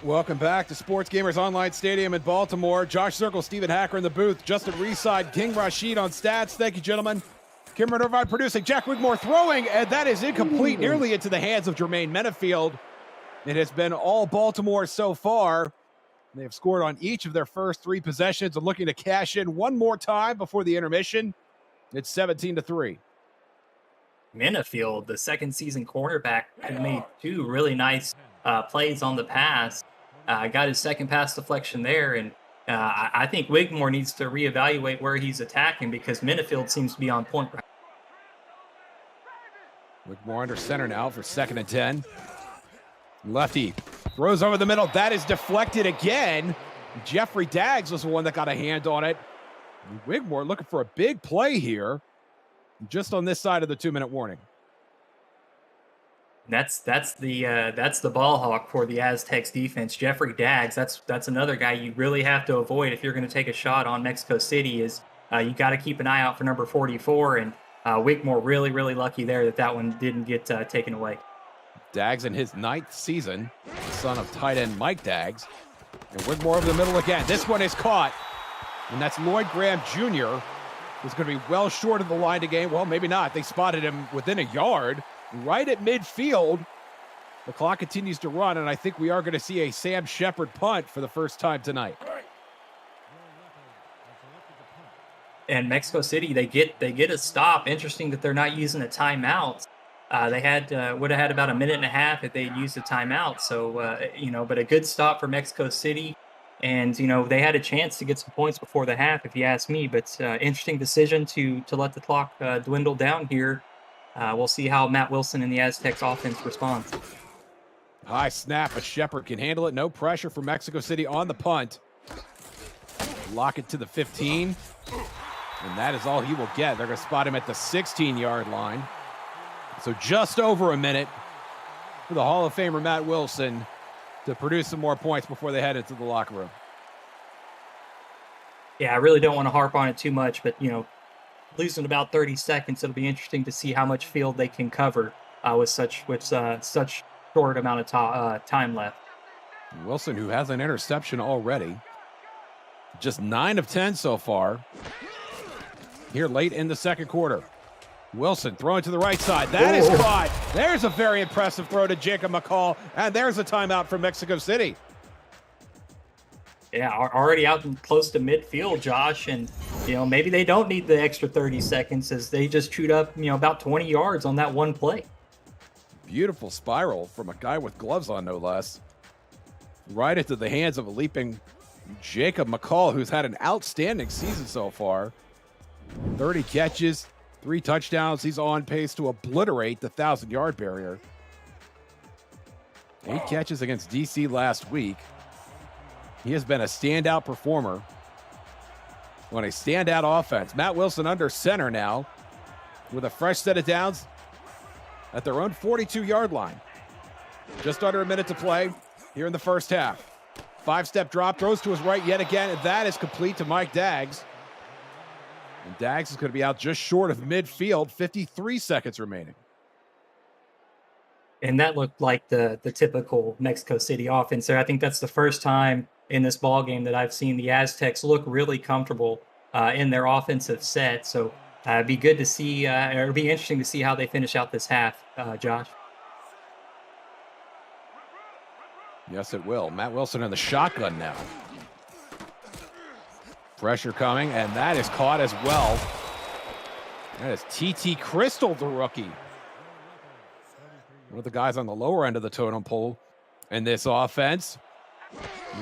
Welcome back to Sports Gamers Online Stadium in Baltimore. Josh Circle, Stephen Hacker in the booth, Justin Reside, King Rashid on stats. Thank you, gentlemen. Cameron Irvine producing, Jack Wigmore throwing, and that is incomplete, nearly into the hands of Jermaine Menafield. It has been all Baltimore so far. They have scored on each of their first 3 possessions and looking to cash in one more time before the intermission. It's 17-3. Menafield, the second season cornerback, had made 2 really nice plays on the pass. Got his second pass deflection there, and I think Wigmore needs to reevaluate where he's attacking because Menafield seems to be on point. Wigmore under center now for 2nd and 10. Lefty throws over the middle. That is deflected again. Jeffrey Daggs was the one that got a hand on it. Wigmore looking for a big play here just on this side of the 2-minute warning. That's the ball hawk for the Aztecs defense. Jeffrey Daggs, that's another guy you really have to avoid if you're going to take a shot on Mexico City. Is you got to keep an eye out for number 44, and Wigmore really lucky there that one didn't get taken away. Daggs in his 9th season, son of tight end Mike Daggs, and Wigmore over the middle again. This one is caught, and that's Lloyd Graham Jr. Who's going to be well short of the line to gain. Well, maybe not. They spotted him within a yard. Right at midfield. The clock continues to run, and I think we are going to see a Sam Shepard punt for the first time tonight. And Mexico City, they get a stop. Interesting that they're not using a timeout. They would have had about a minute and a half if they'd used a timeout. So but a good stop for Mexico City, and they had a chance to get some points before the half, if you ask me. But interesting decision to let the clock dwindle down here. We'll see how Matt Wilson and the Aztecs offense responds. High snap, but Shepard can handle it. No pressure for Mexico City on the punt. Lock it to the 15. And that is all he will get. They're going to spot him at the 16-yard line. So just over a minute for the Hall of Famer Matt Wilson to produce some more points before they head into the locker room. Yeah, I really don't want to harp on it too much, but, losing about 30 seconds, it'll be interesting to see how much field they can cover with such short amount of time left. Wilson, who has an interception already, just 9 of 10 so far here late in the second quarter. Wilson throwing to the right side. That is caught. There's a very impressive throw to Jacob McCall, and there's a timeout from Mexico City. Yeah, already out close to midfield, Josh, and maybe they don't need the extra 30 seconds as they just chewed up about 20 yards on that one play. Beautiful spiral from a guy with gloves on, no less. Right into the hands of a leaping Jacob McCall, who's had an outstanding season so far. 30 catches, 3 touchdowns. He's on pace to obliterate the 1,000-yard barrier. 8 catches against DC last week. He has been a standout performer on a standout offense. Matt Wilson under center now with a fresh set of downs at their own 42-yard line. Just under a minute to play here in the first half. 5-step drop, throws to his right yet again, and that is complete to Mike Daggs. And Daggs is going to be out just short of midfield, 53 seconds remaining. And that looked like the typical Mexico City offense there. I think that's the first time in this ball game that I've seen the Aztecs look really comfortable in their offensive set. So it'd be good to see, or it'd be interesting to see how they finish out this half, Josh. Yes, it will. Matt Wilson in the shotgun now. Pressure coming, and that is caught as well. That is TT Crystal, the rookie. One of the guys on the lower end of the totem pole in this offense.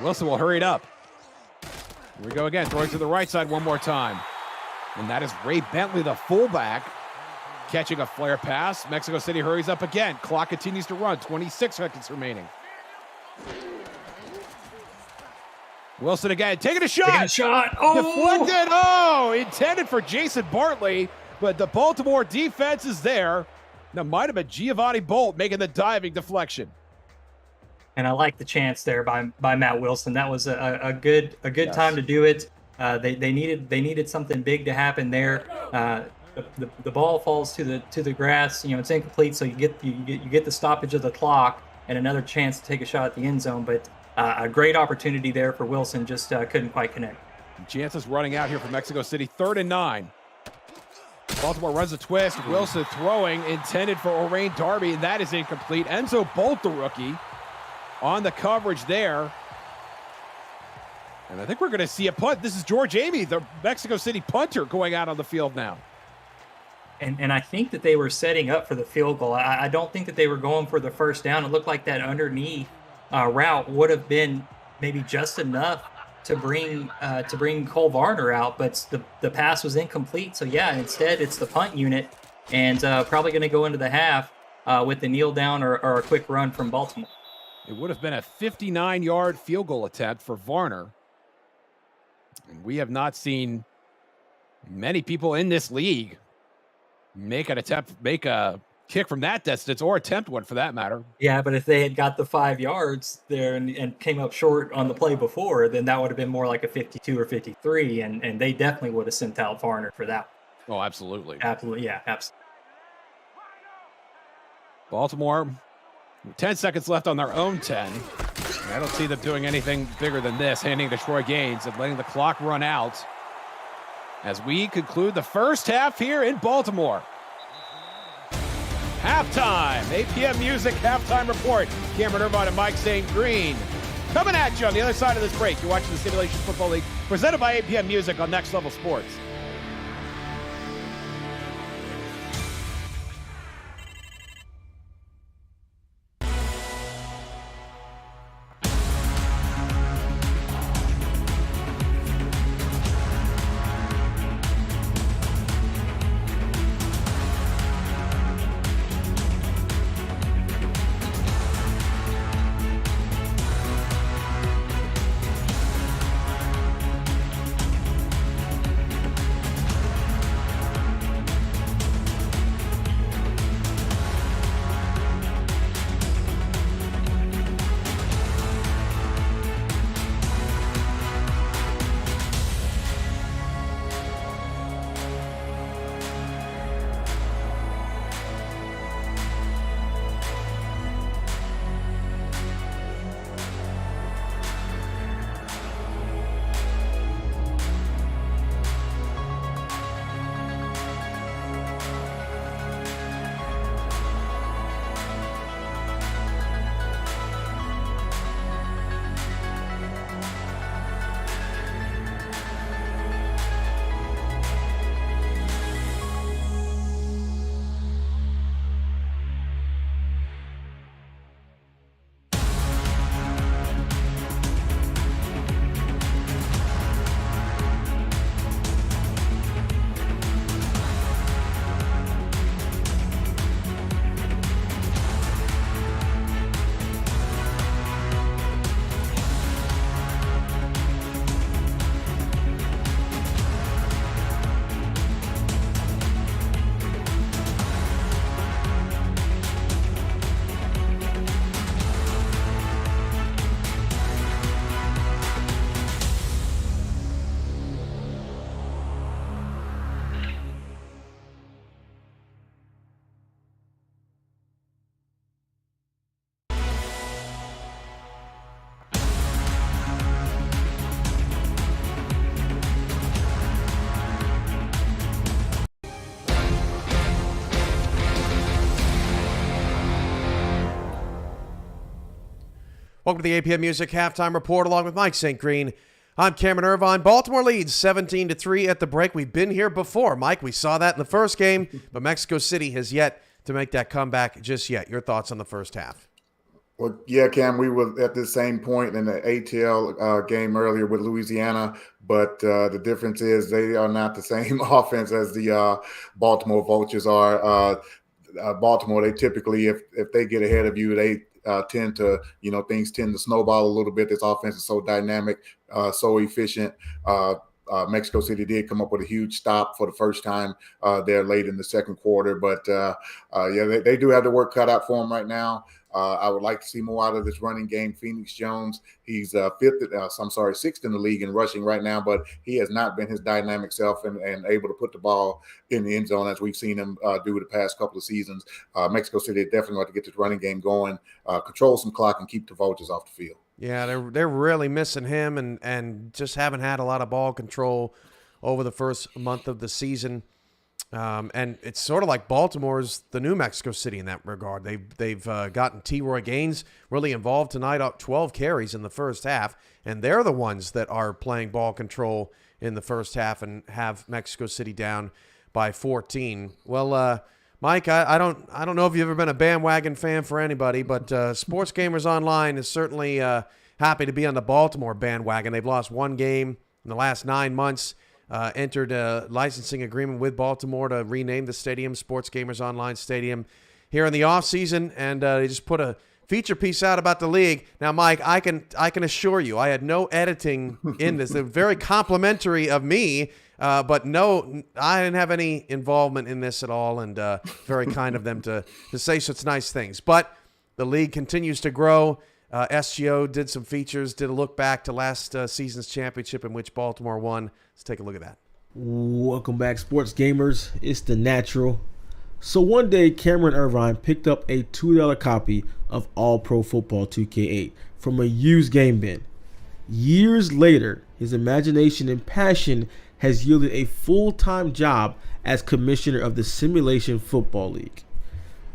Wilson will hurry it up. Here we go again, throwing to the right side one more time. And that is Ray Bentley, the fullback, catching a flare pass. Mexico City hurries up again. Clock continues to run, 26 seconds remaining. Wilson again, taking a shot. Oh! Deflected. Oh, intended for Jason Bartley, but the Baltimore defense is there. That might have been Giovanni Bolt making the diving deflection. And I like the chance there by Matt Wilson. That was a good yes. time to do it. They needed something big to happen there. The ball falls to the grass. It's incomplete, so you get the stoppage of the clock and another chance to take a shot at the end zone. But a great opportunity there for Wilson, just couldn't quite connect. Chances running out here for Mexico City, 3rd and 9. Baltimore runs a twist. Wilson throwing, intended for Orain Darby, and that is incomplete. Enzo Bolt, the rookie, on the coverage there. And I think we're going to see a punt. This is George Amy, the Mexico City punter, going out on the field now. And I think that they were setting up for the field goal. I don't think that they were going for the first down. It looked like that underneath route would have been maybe just enough to bring Cole Varner out, but the pass was incomplete. So yeah, instead it's the punt unit, and probably going to go into the half with the kneel down or a quick run from Baltimore. It would have been a 59-yard field goal attempt for Varner. And we have not seen many people in this league make a kick from that distance, or attempt one for that matter. Yeah, but if they had got the 5 yards there and came up short on the play before, then that would have been more like a 52 or 53, and they definitely would have sent out Varner for that. Oh, absolutely. Absolutely, yeah, absolutely. Baltimore, 10 seconds left on their own 10. I don't see them doing anything bigger than this, handing to Troy Gaines and letting the clock run out as we conclude the first half here in Baltimore. Halftime, 8 p.m. music, halftime report. Cameron Irvine and Mike St. Green coming at you on the other side of this break. You're watching the Simulation Football League, presented by 8 p.m. Music on Next Level Sports. Welcome to the APM Music Halftime Report along with Mike St. Green. I'm Cameron Irvine. Baltimore leads 17-3 at the break. We've been here before, Mike. We saw that in the first game, but Mexico City has yet to make that comeback just yet. Your thoughts on the first half? Well, yeah, Cam, we were at the same point in the ATL game earlier with Louisiana, but the difference is they are not the same offense as the Baltimore Vultures are. Baltimore, they typically, if they get ahead of you, they tend to, things tend to snowball a little bit. This offense is so dynamic, so efficient. Mexico City did come up with a huge stop for the first time there late in the second quarter. But, they do have the work cut out for them right now. I would like to see more out of this running game. Phoenix Jones, he's sixth in the league in rushing right now, but he has not been his dynamic self and able to put the ball in the end zone as we've seen him do the past couple of seasons. Mexico City definitely want to get this running game going, control some clock, and keep the Vultures off the field. Yeah, they're really missing him and just haven't had a lot of ball control over the first month of the season. And it's sort of like Baltimore's the New Mexico City in that regard. They've gotten T. Roy Gaines really involved tonight, up 12 carries in the first half, and they're the ones that are playing ball control in the first half and have Mexico City down by 14. Well, Mike, I don't know if you've ever been a bandwagon fan for anybody, but Sports Gamers Online is certainly happy to be on the Baltimore bandwagon. They've lost one game in the last 9 months, entered a licensing agreement with Baltimore to rename the stadium Sports Gamers Online Stadium here in the offseason, and they just put a feature piece out about the league. Now, Mike, I can assure you I had no editing in this. They're very complimentary of me. But no, I didn't have any involvement in this at all, and very kind of them to say such nice things. But the league continues to grow. SGO did some features, did a look back to last season's championship in which Baltimore won. Let's take a look at that. Welcome back, sports gamers. It's the natural. So one day, Cameron Irvine picked up a $2 copy of All Pro Football 2K8 from a used game bin. Years later, his imagination and passion has yielded a full-time job as commissioner of the Simulationfl League,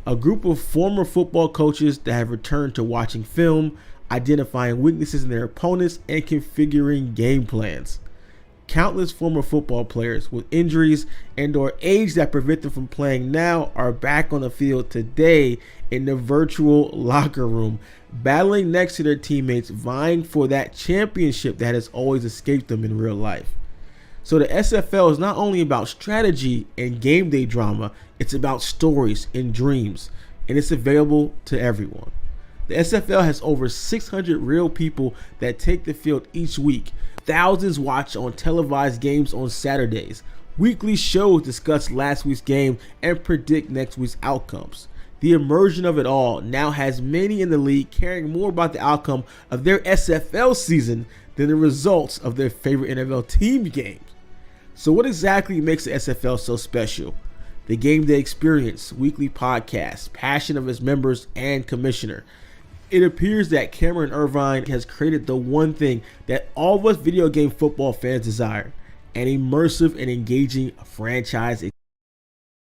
a group of former football coaches that have returned to watching film, identifying weaknesses in their opponents, and configuring game plans. Countless former football players with injuries and/or age that prevent them from playing now are back on the field today in the virtual locker room, battling next to their teammates, vying for that championship that has always escaped them in real life. So the SFL is not only about strategy and game day drama, it's about stories and dreams, and it's available to everyone. The SFL has over 600 real people that take the field each week. Thousands watch on televised games on Saturdays. Weekly shows discuss last week's game and predict next week's outcomes. The immersion of it all now has many in the league caring more about the outcome of their SFL season than the results of their favorite NFL team games. So what exactly makes the SFL so special? The game day experience, weekly podcasts, passion of its members, and commissioner. It appears that Cameron Irvine has created the one thing that all of us video game football fans desire: an immersive and engaging franchise.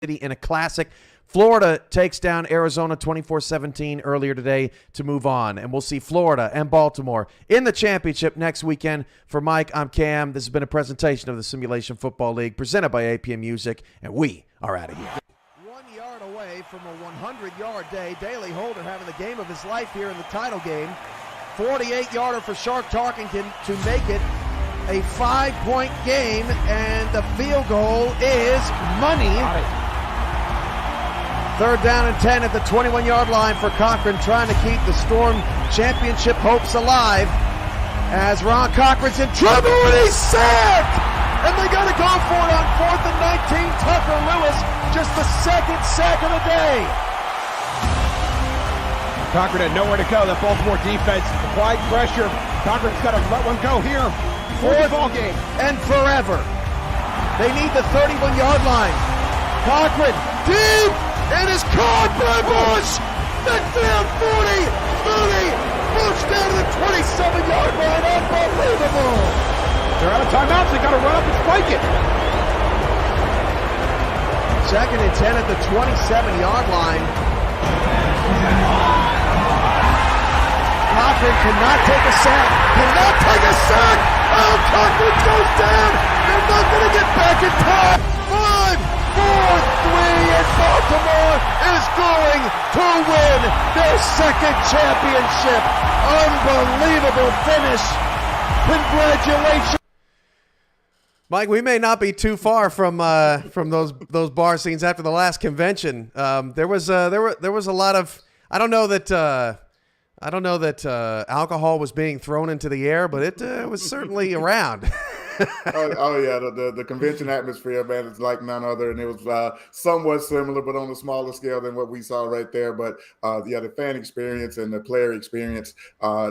In a classic, Florida takes down Arizona 24-17 earlier today to move on, and we'll see Florida and Baltimore in the championship next weekend. For Mike, I'm Cam. This has been a presentation of the Simulationfl League presented by APM Music, and we are out of here. 1 yard away from a 100-yard day. Daley Holder having the game of his life here in the title game. 48-yarder for Shark Tarkington to make it a 5-point game, and the field goal is money. Third down and 10 at the 21-yard line for Cochran, trying to keep the Storm championship hopes alive as Ron Cochran's in trouble and he's sacked! And they got to go for it on 4th and 19. Tucker Lewis, just the second sack of the day. Cochran had nowhere to go. The Baltimore defense applied pressure. Cochran's got to let one go here for the ball game and forever. They need the 31-yard line. Cochran deep. It is caught by Bush! Midfield 40! Mooney! Bush down to the 27-yard line! Unbelievable! They're out of timeouts. They got to run up and spike it. Second and 10 at the 27-yard line. Cochran cannot take a sack. Cannot take a sack! Oh, Cochran goes down! They're not going to get back in time! 5, 4, 3, and Baltimore is going to win their second championship. Unbelievable finish. Congratulations. Mike, we may not be too far from those bar scenes after the last convention. There was a lot of I don't know that alcohol was being thrown into the air, but it was certainly around. Oh yeah, the convention atmosphere, man, is like none other, and it was somewhat similar, but on a smaller scale than what we saw right there. But yeah, the fan experience and the player experience,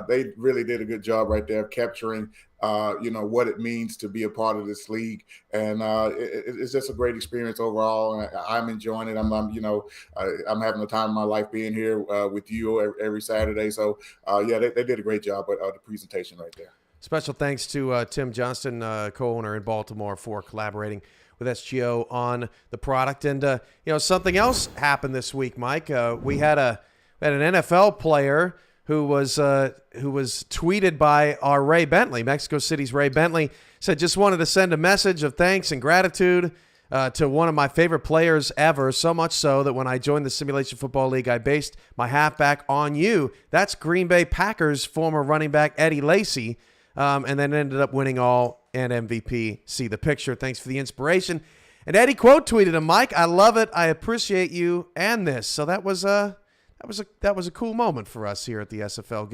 they really did a good job right there of capturing, what it means to be a part of this league, and it's just a great experience overall. And I'm enjoying it. I'm having the time of my life being here with you every Saturday. So yeah, they did a great job with the presentation right there. Special thanks to Tim Johnston, co-owner in Baltimore, for collaborating with SGO on the product. And something else happened this week, Mike. We had an NFL player who was tweeted by our Ray Bentley, Mexico City's Ray Bentley, said, "Just wanted to send a message of thanks and gratitude to one of my favorite players ever, so much so that when I joined the Simulation Football League, I based my halfback on you." That's Green Bay Packers former running back Eddie Lacy. And then ended up winning all and MVP. See the picture. Thanks for the inspiration. And Eddie quote tweeted him, "Mike, I love it. I appreciate you and this." So that was a cool moment for us here at the SFL.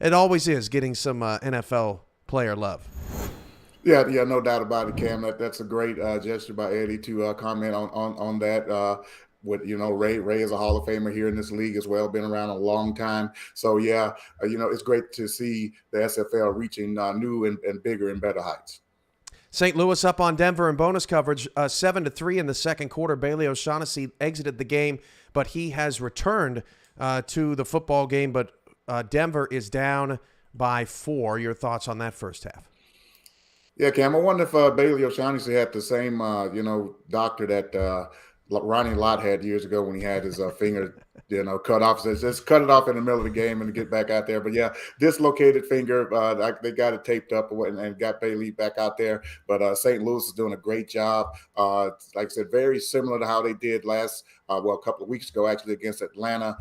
It always is getting some NFL player love. Yeah, no doubt about it, Cam. That's a great gesture by Eddie to comment on that. Ray is a Hall of Famer here in this league as well, been around a long time. So yeah, it's great to see the SFL reaching new and bigger and better heights. St. Louis up on Denver in bonus coverage, 7-3 in the second quarter. Bailey O'Shaughnessy exited the game, but he has returned to the football game. But Denver is down by 4. Your thoughts on that first half? Yeah, Cam, I wonder if Bailey O'Shaughnessy had the same, doctor that Ronnie Lott had years ago when he had his finger, cut off. So just cut it off in the middle of the game and get back out there. But yeah, dislocated finger. They got it taped up and got Bailey back out there. But St. Louis is doing a great job. Like I said, very similar to how they did a couple of weeks ago, actually, against Atlanta.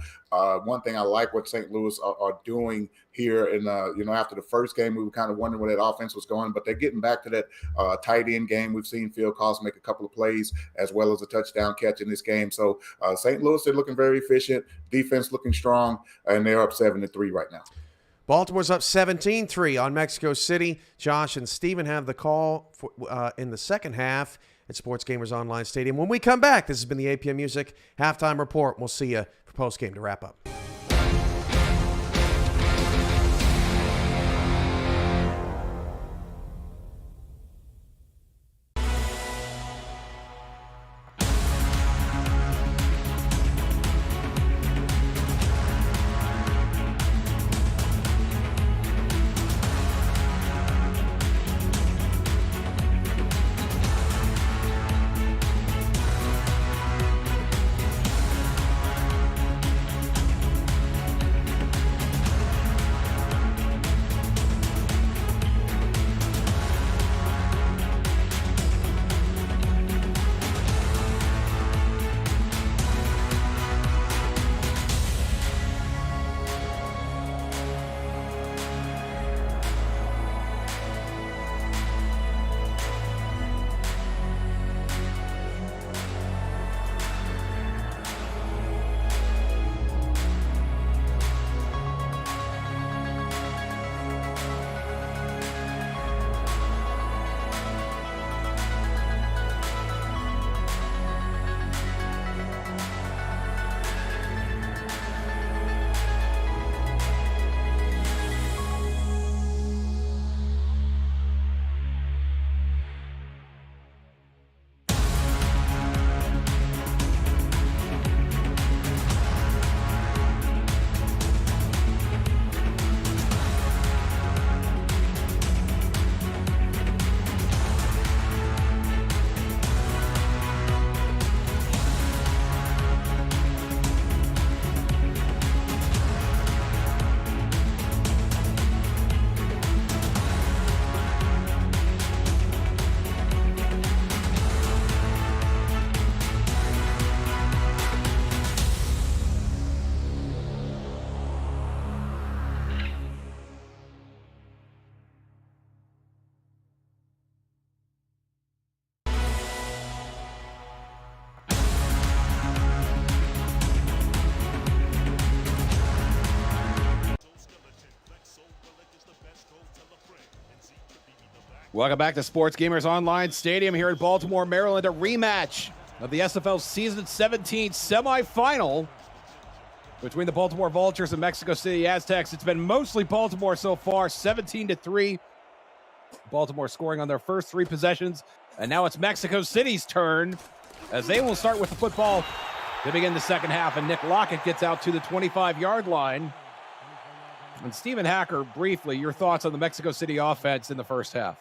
One thing I like what St. Louis are doing here, and after the first game, we were kind of wondering where that offense was going, but they're getting back to that tight end game. We've seen Phil Coss make a couple of plays as well as a touchdown catch in this game. So St. Louis, they're looking very efficient, defense looking strong, and they're up 7-3 right now. Baltimore's up 17-3 on Mexico City. Josh and Steven have the call in the second half at Sports Gamers Online Stadium. When we come back, this has been the APM Music Halftime Report. We'll see you for postgame to wrap up. Welcome back to Sports Gamers Online Stadium here in Baltimore, Maryland. A rematch of the SFL Season 17 semifinal between the Baltimore Vultures and Mexico City Aztecs. It's been mostly Baltimore so far, 17-3. Baltimore scoring on their first 3 possessions. And now it's Mexico City's turn as they will start with the football to begin the second half. And Nick Lockett gets out to the 25-yard line. And Stephen Hacker, briefly, your thoughts on the Mexico City offense in the first half?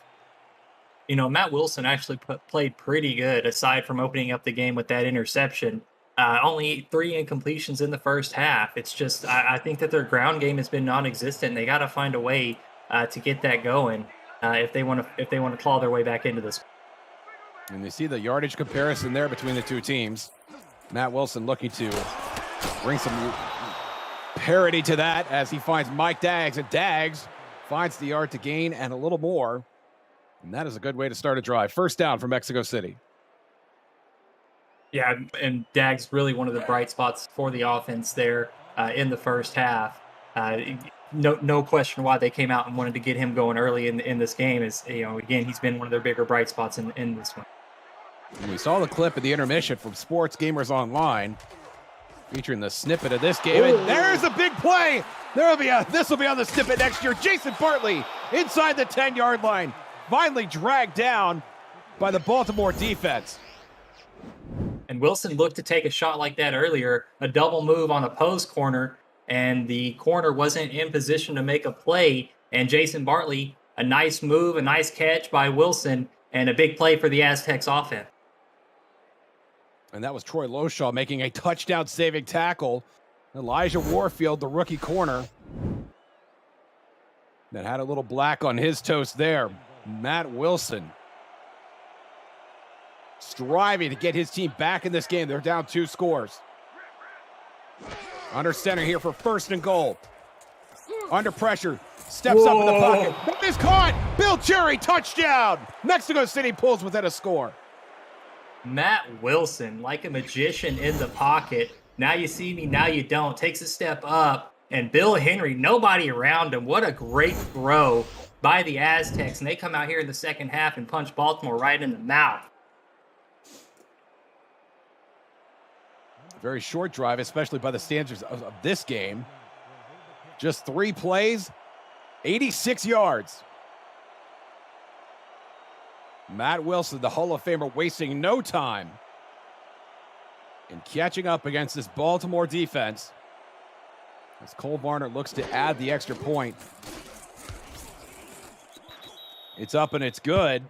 You know, Matt Wilson actually played pretty good, aside from opening up the game with that interception. Only 3 incompletions in the first half. It's just, I think that their ground game has been non-existent. They got to find a way to get that going if they want to claw their way back into this. And you see the yardage comparison there between the two teams. Matt Wilson looking to bring some parity to that as he finds Mike Daggs, and Daggs finds the yard to gain and a little more. And that is a good way to start a drive. First down for Mexico City. Yeah, and Daggs really one of the bright spots for the offense there in the first half. No question why they came out and wanted to get him going early in this game is, again, he's been one of their bigger bright spots in this one. And we saw the clip of the intermission from Sports Gamers Online featuring the snippet of this game. And there's a big play. This will be on the snippet next year. Jason Bartley inside the 10-yard line. Finally dragged down by the Baltimore defense. And Wilson looked to take a shot like that earlier, a double move on a post corner, and the corner wasn't in position to make a play. And Jason Bartley, a nice move, a nice catch by Wilson, and a big play for the Aztecs offense. And that was Troy Loshaw making a touchdown-saving tackle. Elijah Warfield, the rookie corner, that had a little black on his toast there. Matt Wilson striving to get his team back in this game. They're down 2 scores. Under center here for first and goal. Under pressure, steps up in the pocket. That is caught. Bill Cherry, touchdown. Mexico City pulls within a score. Matt Wilson, like a magician in the pocket. Now you see me, now you don't. Takes a step up. And Bill Henry, nobody around him. What a great throw by the Aztecs. And they come out here in the second half and punch Baltimore right in the mouth. Very short drive, especially by the standards of this game. Just 3 plays, 86 yards. Matt Wilson, the Hall of Famer, wasting no time in catching up against this Baltimore defense as Cole Varner looks to add the extra point. It's up and it's good.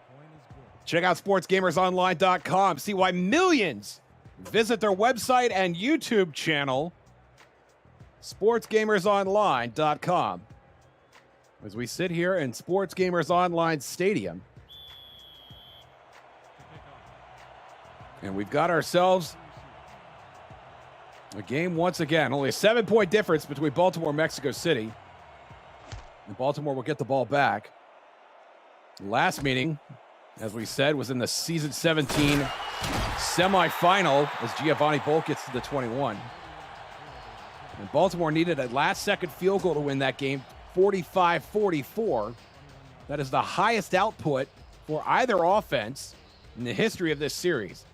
Check out sportsgamersonline.com. See why millions visit their website and YouTube channel, sportsgamersonline.com. As we sit here in Sports Gamers Online Stadium, and we've got ourselves a game once again. Only a 7-point difference between Baltimore and Mexico City. And Baltimore will get the ball back. Last meeting, as we said, was in the Season 17 semifinal as Giovanni Bolt gets to the 21. And Baltimore needed a last-second field goal to win that game, 45-44. That is the highest output for either offense in the history of this series.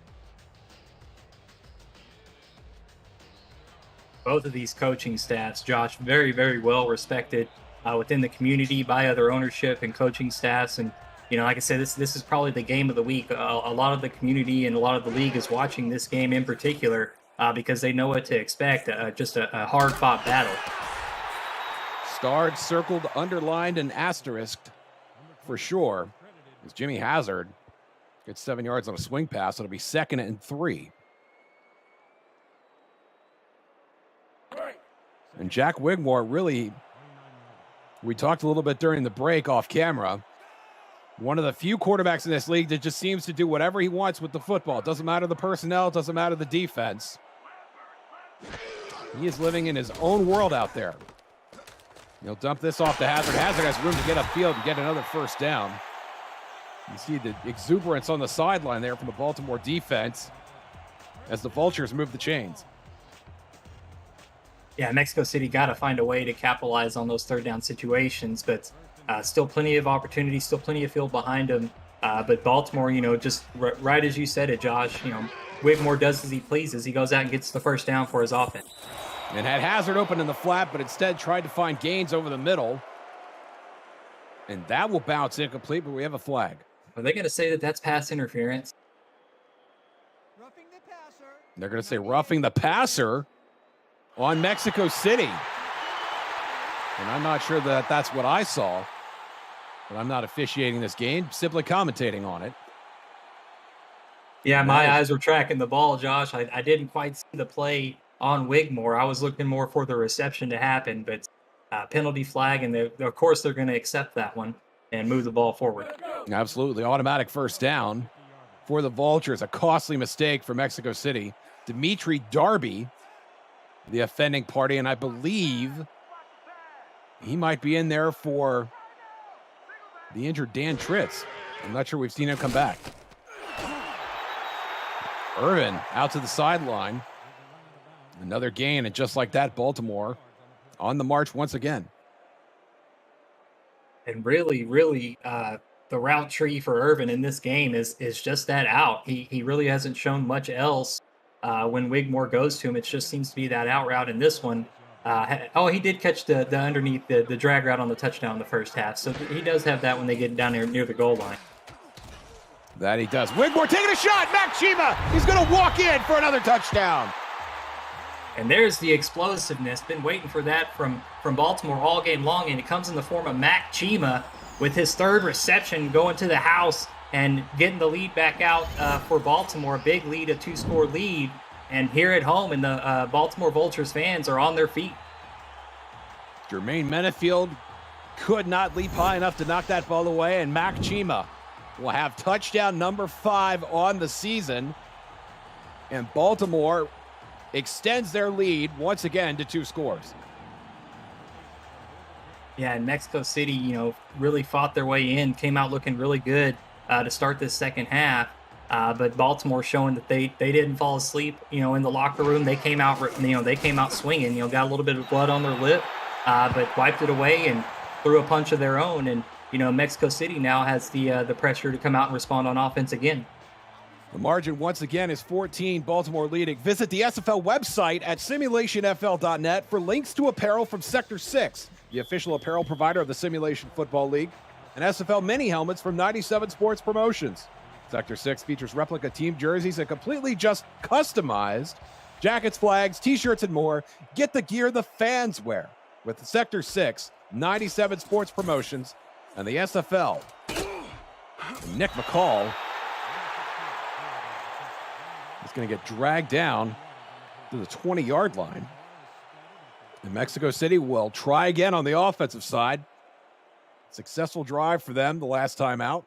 Both of these coaching staffs, Josh, very, very well respected within the community by other ownership and coaching staffs. And, like I said, this is probably the game of the week. A lot of the community and a lot of the league is watching this game in particular because they know what to expect, just a hard-fought battle. Starred, circled, underlined, and asterisked for sure. As Jimmy Hazard gets 7 yards on a swing pass, it'll be 2nd and 3. And Jack Wigmore really, we talked a little bit during the break off camera, one of the few quarterbacks in this league that just seems to do whatever he wants with the football. It doesn't matter the personnel, it doesn't matter the defense. He is living in his own world out there. He'll dump this off to Hazard. Hazard has room to get upfield and get another first down. You see the exuberance on the sideline there from the Baltimore defense as the Vultures move the chains. Yeah, Mexico City got to find a way to capitalize on those third down situations, but Still plenty of opportunity, still plenty of field behind him. But Baltimore, just right as you said it, Josh, Wigmore does as he pleases. He goes out and gets the first down for his offense. And had Hazard open in the flat, but instead tried to find Gaines over the middle. And that will bounce incomplete, but we have a flag. Are they going to say that that's pass interference? Roughing the passer. They're going to say roughing the passer on Mexico City. And I'm not sure that that's what I saw. But I'm not officiating this game, simply commentating on it. Yeah, my eyes were tracking the ball, Josh. I didn't quite see the play on Wigmore. I was looking more for the reception to happen, but penalty flag, and of course they're going to accept that one and move the ball forward. Absolutely. Automatic first down for the Vultures. A costly mistake for Mexico City. Dimitri Darby, the offending party, and I believe he might be in there for the injured Dan Tritz. I'm not sure we've seen him come back. Irvin out to the sideline. Another gain, and just like that, Baltimore on the march once again. And really, the route tree for Irvin in this game is just that out. He really hasn't shown much else when Wigmore goes to him. It just seems to be that out route in this one. He did catch the underneath the drag route on the touchdown in the first half. So he does have that when they get down there near the goal line. That he does. Wigmore taking a shot. Mac Chima, he's going to walk in for another touchdown. And there's the explosiveness. Been waiting for that from Baltimore all game long, and it comes in the form of Mac Chima with his third reception going to the house and getting the lead back out for Baltimore. Big lead, a 2-score lead. And here at home, and the Baltimore Vultures fans are on their feet. Jermaine Menefield could not leap high enough to knock that ball away, and Mac Chima will have touchdown number 5 on the season. And Baltimore extends their lead once again to 2 scores. Yeah, and Mexico City, really fought their way in, came out looking really good to start this second half. But Baltimore showing that they didn't fall asleep, in the locker room. They came out, swinging. Got a little bit of blood on their lip, but wiped it away and threw a punch of their own. And Mexico City now has the pressure to come out and respond on offense again. The margin once again is 14, Baltimore leading. Visit the SFL website at simulationfl.net for links to apparel from Sector 6, the official apparel provider of the Simulation Football League, and SFL mini helmets from 97 Sports Promotions. Sector 6 features replica team jerseys and completely just customized jackets, flags, t-shirts, and more. Get the gear the fans wear with the Sector 6, 97 Sports Promotions, and the SFL. And Nick McCall is going to get dragged down to the 20-yard line. And Mexico City will try again on the offensive side. Successful drive for them the last time out.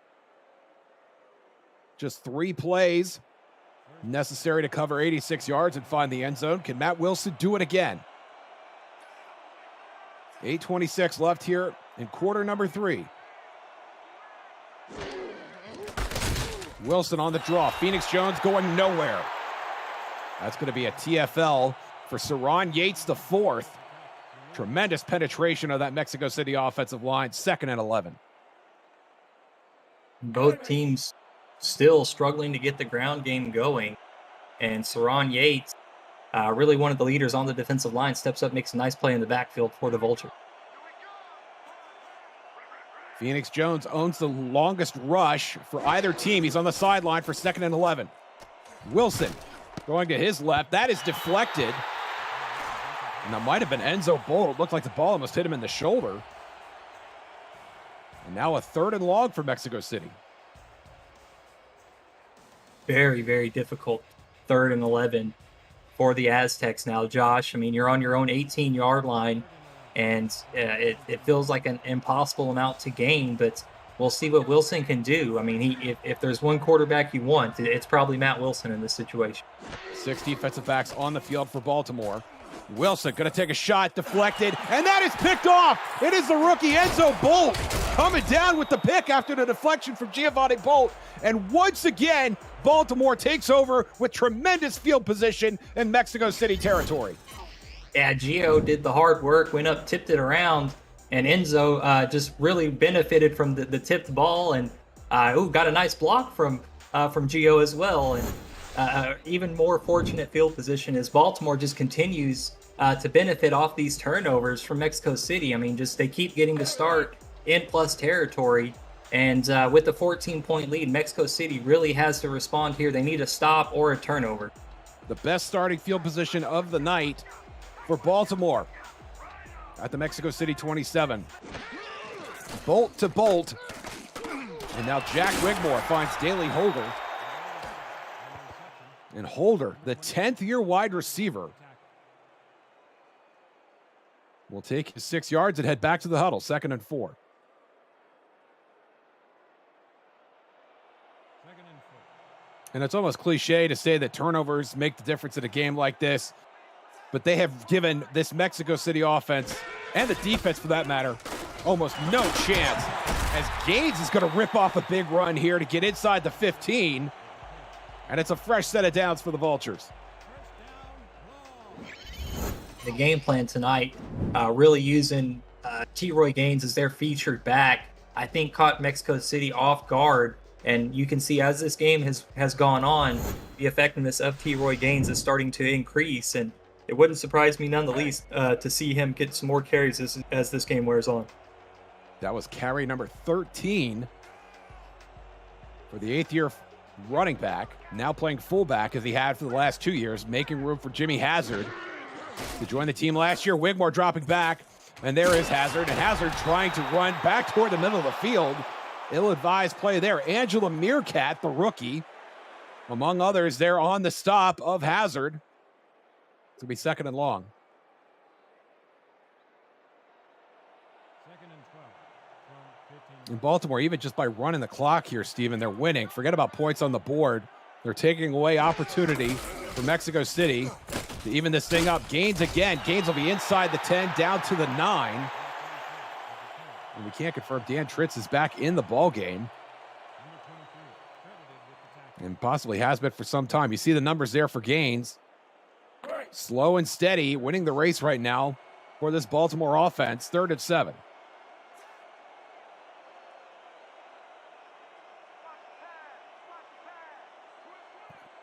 Just 3 plays necessary to cover 86 yards and find the end zone. Can Matt Wilson do it again? 8:26 left here in quarter number 3. Wilson on the draw. Phoenix Jones going nowhere. That's going to be a TFL for Saron Yates the 4th. Tremendous penetration of that Mexico City offensive line. 2nd and 11. Both teams still struggling to get the ground game going. And Saron Yates, really one of the leaders on the defensive line, steps up, makes a nice play in the backfield for the Vulture. Phoenix Jones owns the longest rush for either team. He's on the sideline for 2nd and 11. Wilson going to his left. That is deflected. And that might have been Enzo Bolt. It looked like the ball almost hit him in the shoulder. And now a 3rd and long for Mexico City. Very, very difficult 3rd and 11 for the Aztecs now, Josh. I mean, you're on your own 18-yard line, and it feels like an impossible amount to gain, but we'll see what Wilson can do. I mean, if there's one quarterback you want, it's probably Matt Wilson in this situation. 6 defensive backs on the field for Baltimore. Wilson going to take a shot, deflected, and that is picked off. It is the rookie Enzo Bolt coming down with the pick after the deflection from Giovanni Bolt. And once again, Baltimore takes over with tremendous field position in Mexico City territory. Yeah, Gio did the hard work, went up, tipped it around, And Enzo just really benefited from the tipped ball, and got a nice block from Gio as well. And even more fortunate field position as Baltimore just continues to benefit off these turnovers from Mexico City. I mean, just they keep getting to start in plus territory. And with the 14-point lead, Mexico City really has to respond here. They need a stop or a turnover. The best starting field position of the night for Baltimore at the Mexico City 27. Bolt to bolt. And now Jack Wigmore finds Daley Holder. And Holder, the 10th-year wide receiver, will take his 6 yards and head back to the huddle, 2nd and 4. And it's almost cliche to say that turnovers make the difference in a game like this, but they have given this Mexico City offense, and the defense for that matter, almost no chance, as Gaines is going to rip off a big run here to get inside the 15, and it's a fresh set of downs for the Vultures. The game plan tonight, really using T-Roy Gaines as their featured back, I think caught Mexico City off guard. And you can see as this game has gone on, the effectiveness of T-Roy Gaines is starting to increase. And it wouldn't surprise me none the least to see him get some more carries as this game wears on. That was carry number 13 for the 8th-year running back, now playing fullback as he had for the last 2 years, making room for Jimmy Hazard to join the team last year. Wigmore dropping back, and there is Hazard. And Hazard trying to run back toward the middle of the field. Ill-advised play there. Angela Meerkat, the rookie, among others, there on the stop of Hazard. It's going to be 2nd and long. In Baltimore, even just by running the clock here, Steven, they're winning. Forget about points on the board. They're taking away opportunity for Mexico City to even this thing up. Gaines again. Gaines will be inside the 10, down to the 9. And we can't confirm Dan Tritz is back in the ball game, and possibly has been for some time. You see the numbers there for Gaines. Slow and steady, winning the race right now for this Baltimore offense. 3rd and 7.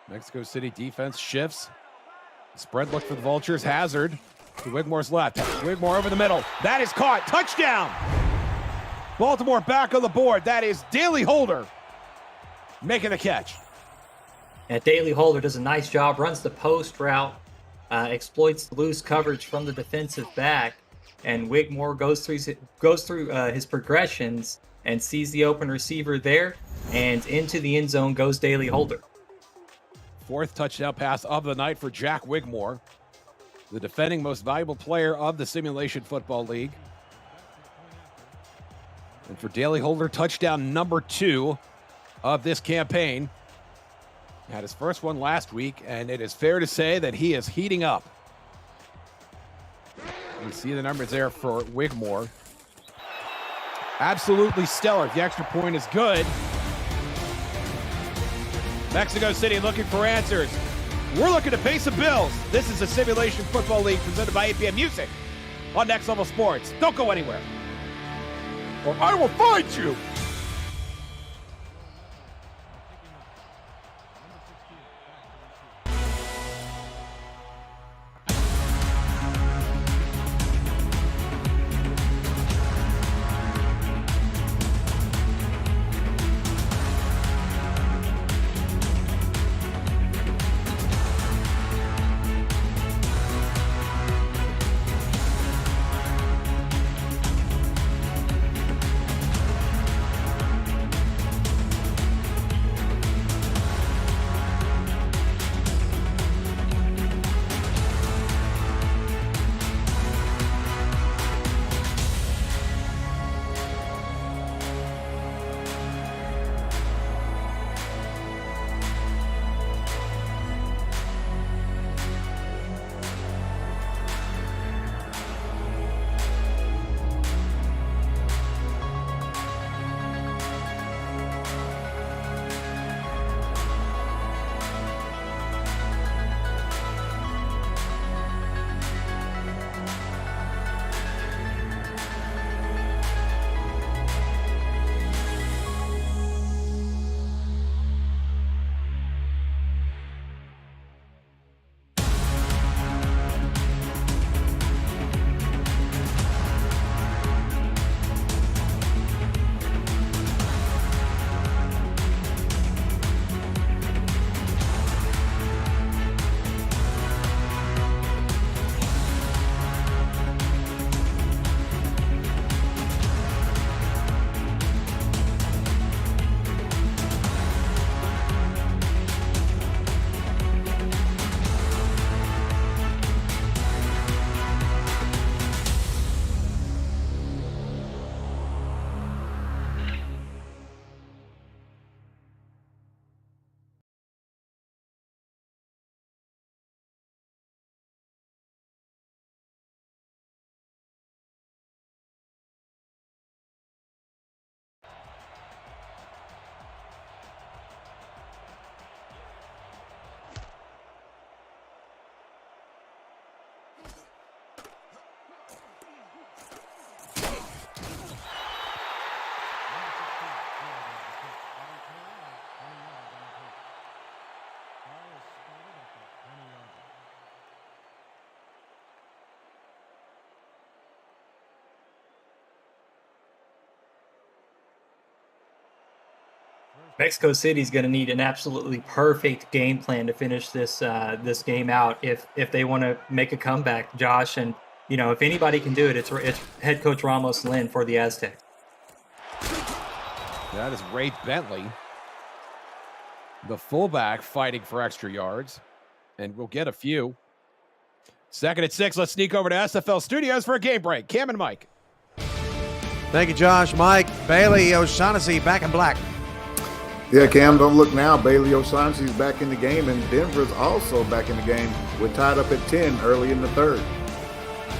Mexico City defense shifts. Spread look for the Vultures. Hazard to Wigmore's left. Wigmore over the middle. That is caught. Touchdown! Baltimore back on the board. That is Daley Holder making the catch. And Daley Holder does a nice job, runs the post route, exploits the loose coverage from the defensive back, and Wigmore goes through his progressions and sees the open receiver there, and into the end zone goes Daley Holder. 4th touchdown pass of the night for Jack Wigmore, the defending most valuable player of the Simulation Football League. And for Daley Holder, touchdown number 2 of this campaign. He had his first one last week, and it is fair to say that he is heating up. You see the numbers there for Wigmore. Absolutely stellar. The extra point is good. Mexico City looking for answers. We're looking to pay some bills. This is the Simulation Football League presented by APM Music on Next Level Sports. Don't go anywhere, or I will find you. Mexico City's going to need an absolutely perfect game plan to finish this game out if they want to make a comeback, Josh. And if anybody can do it, it's head coach Ramos Lynn for the Aztecs. That is Ray Bentley, the fullback, fighting for extra yards, and we'll get a few. 2nd and 6. Let's sneak over to SFL Studios for a game break. Cam and Mike. Thank you, Josh. Mike, Bailey O'Shaughnessy back in black. Yeah, Cam, don't look now. Bailey O'Shaughnessy's back in the game, and Denver's also back in the game. We're tied up at 10 early in the third.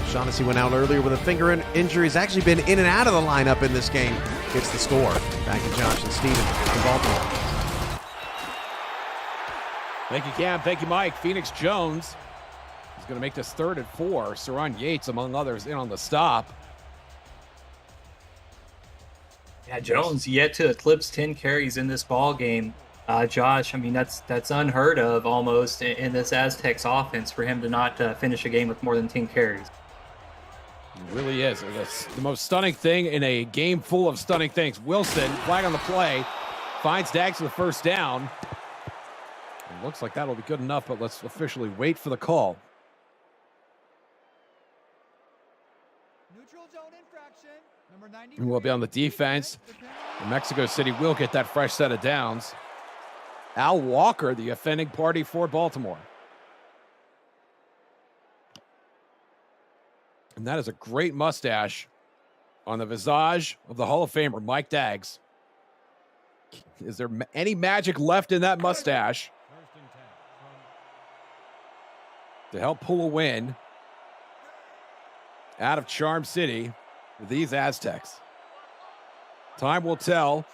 O'Shaughnessy went out earlier with a finger injury. He's actually been in and out of the lineup in this game. Gets the score. Back to Josh and Steven in Baltimore. Thank you, Cam. Thank you, Mike. Phoenix Jones is going to make this 3rd and 4. Saron Yates, among others, in on the stop. Yeah, Jones yet to eclipse 10 carries in this ball game. Josh, I mean, that's unheard of almost in this Aztecs offense for him to not finish a game with more than 10 carries. It really is. It's the most stunning thing in a game full of stunning things. Wilson, flag on the play, finds Dags for the first down. It looks like that'll be good enough, but let's officially wait for the call. Neutral zone infraction. Number 93. And we'll be on the defense. And Mexico City will get that fresh set of downs. Al Walker, the offending party for Baltimore. And that is a great mustache on the visage of the Hall of Famer, Mike Dags. Is there any magic left in that mustache to help pull a win out of Charm City with these Aztecs? Time will tell.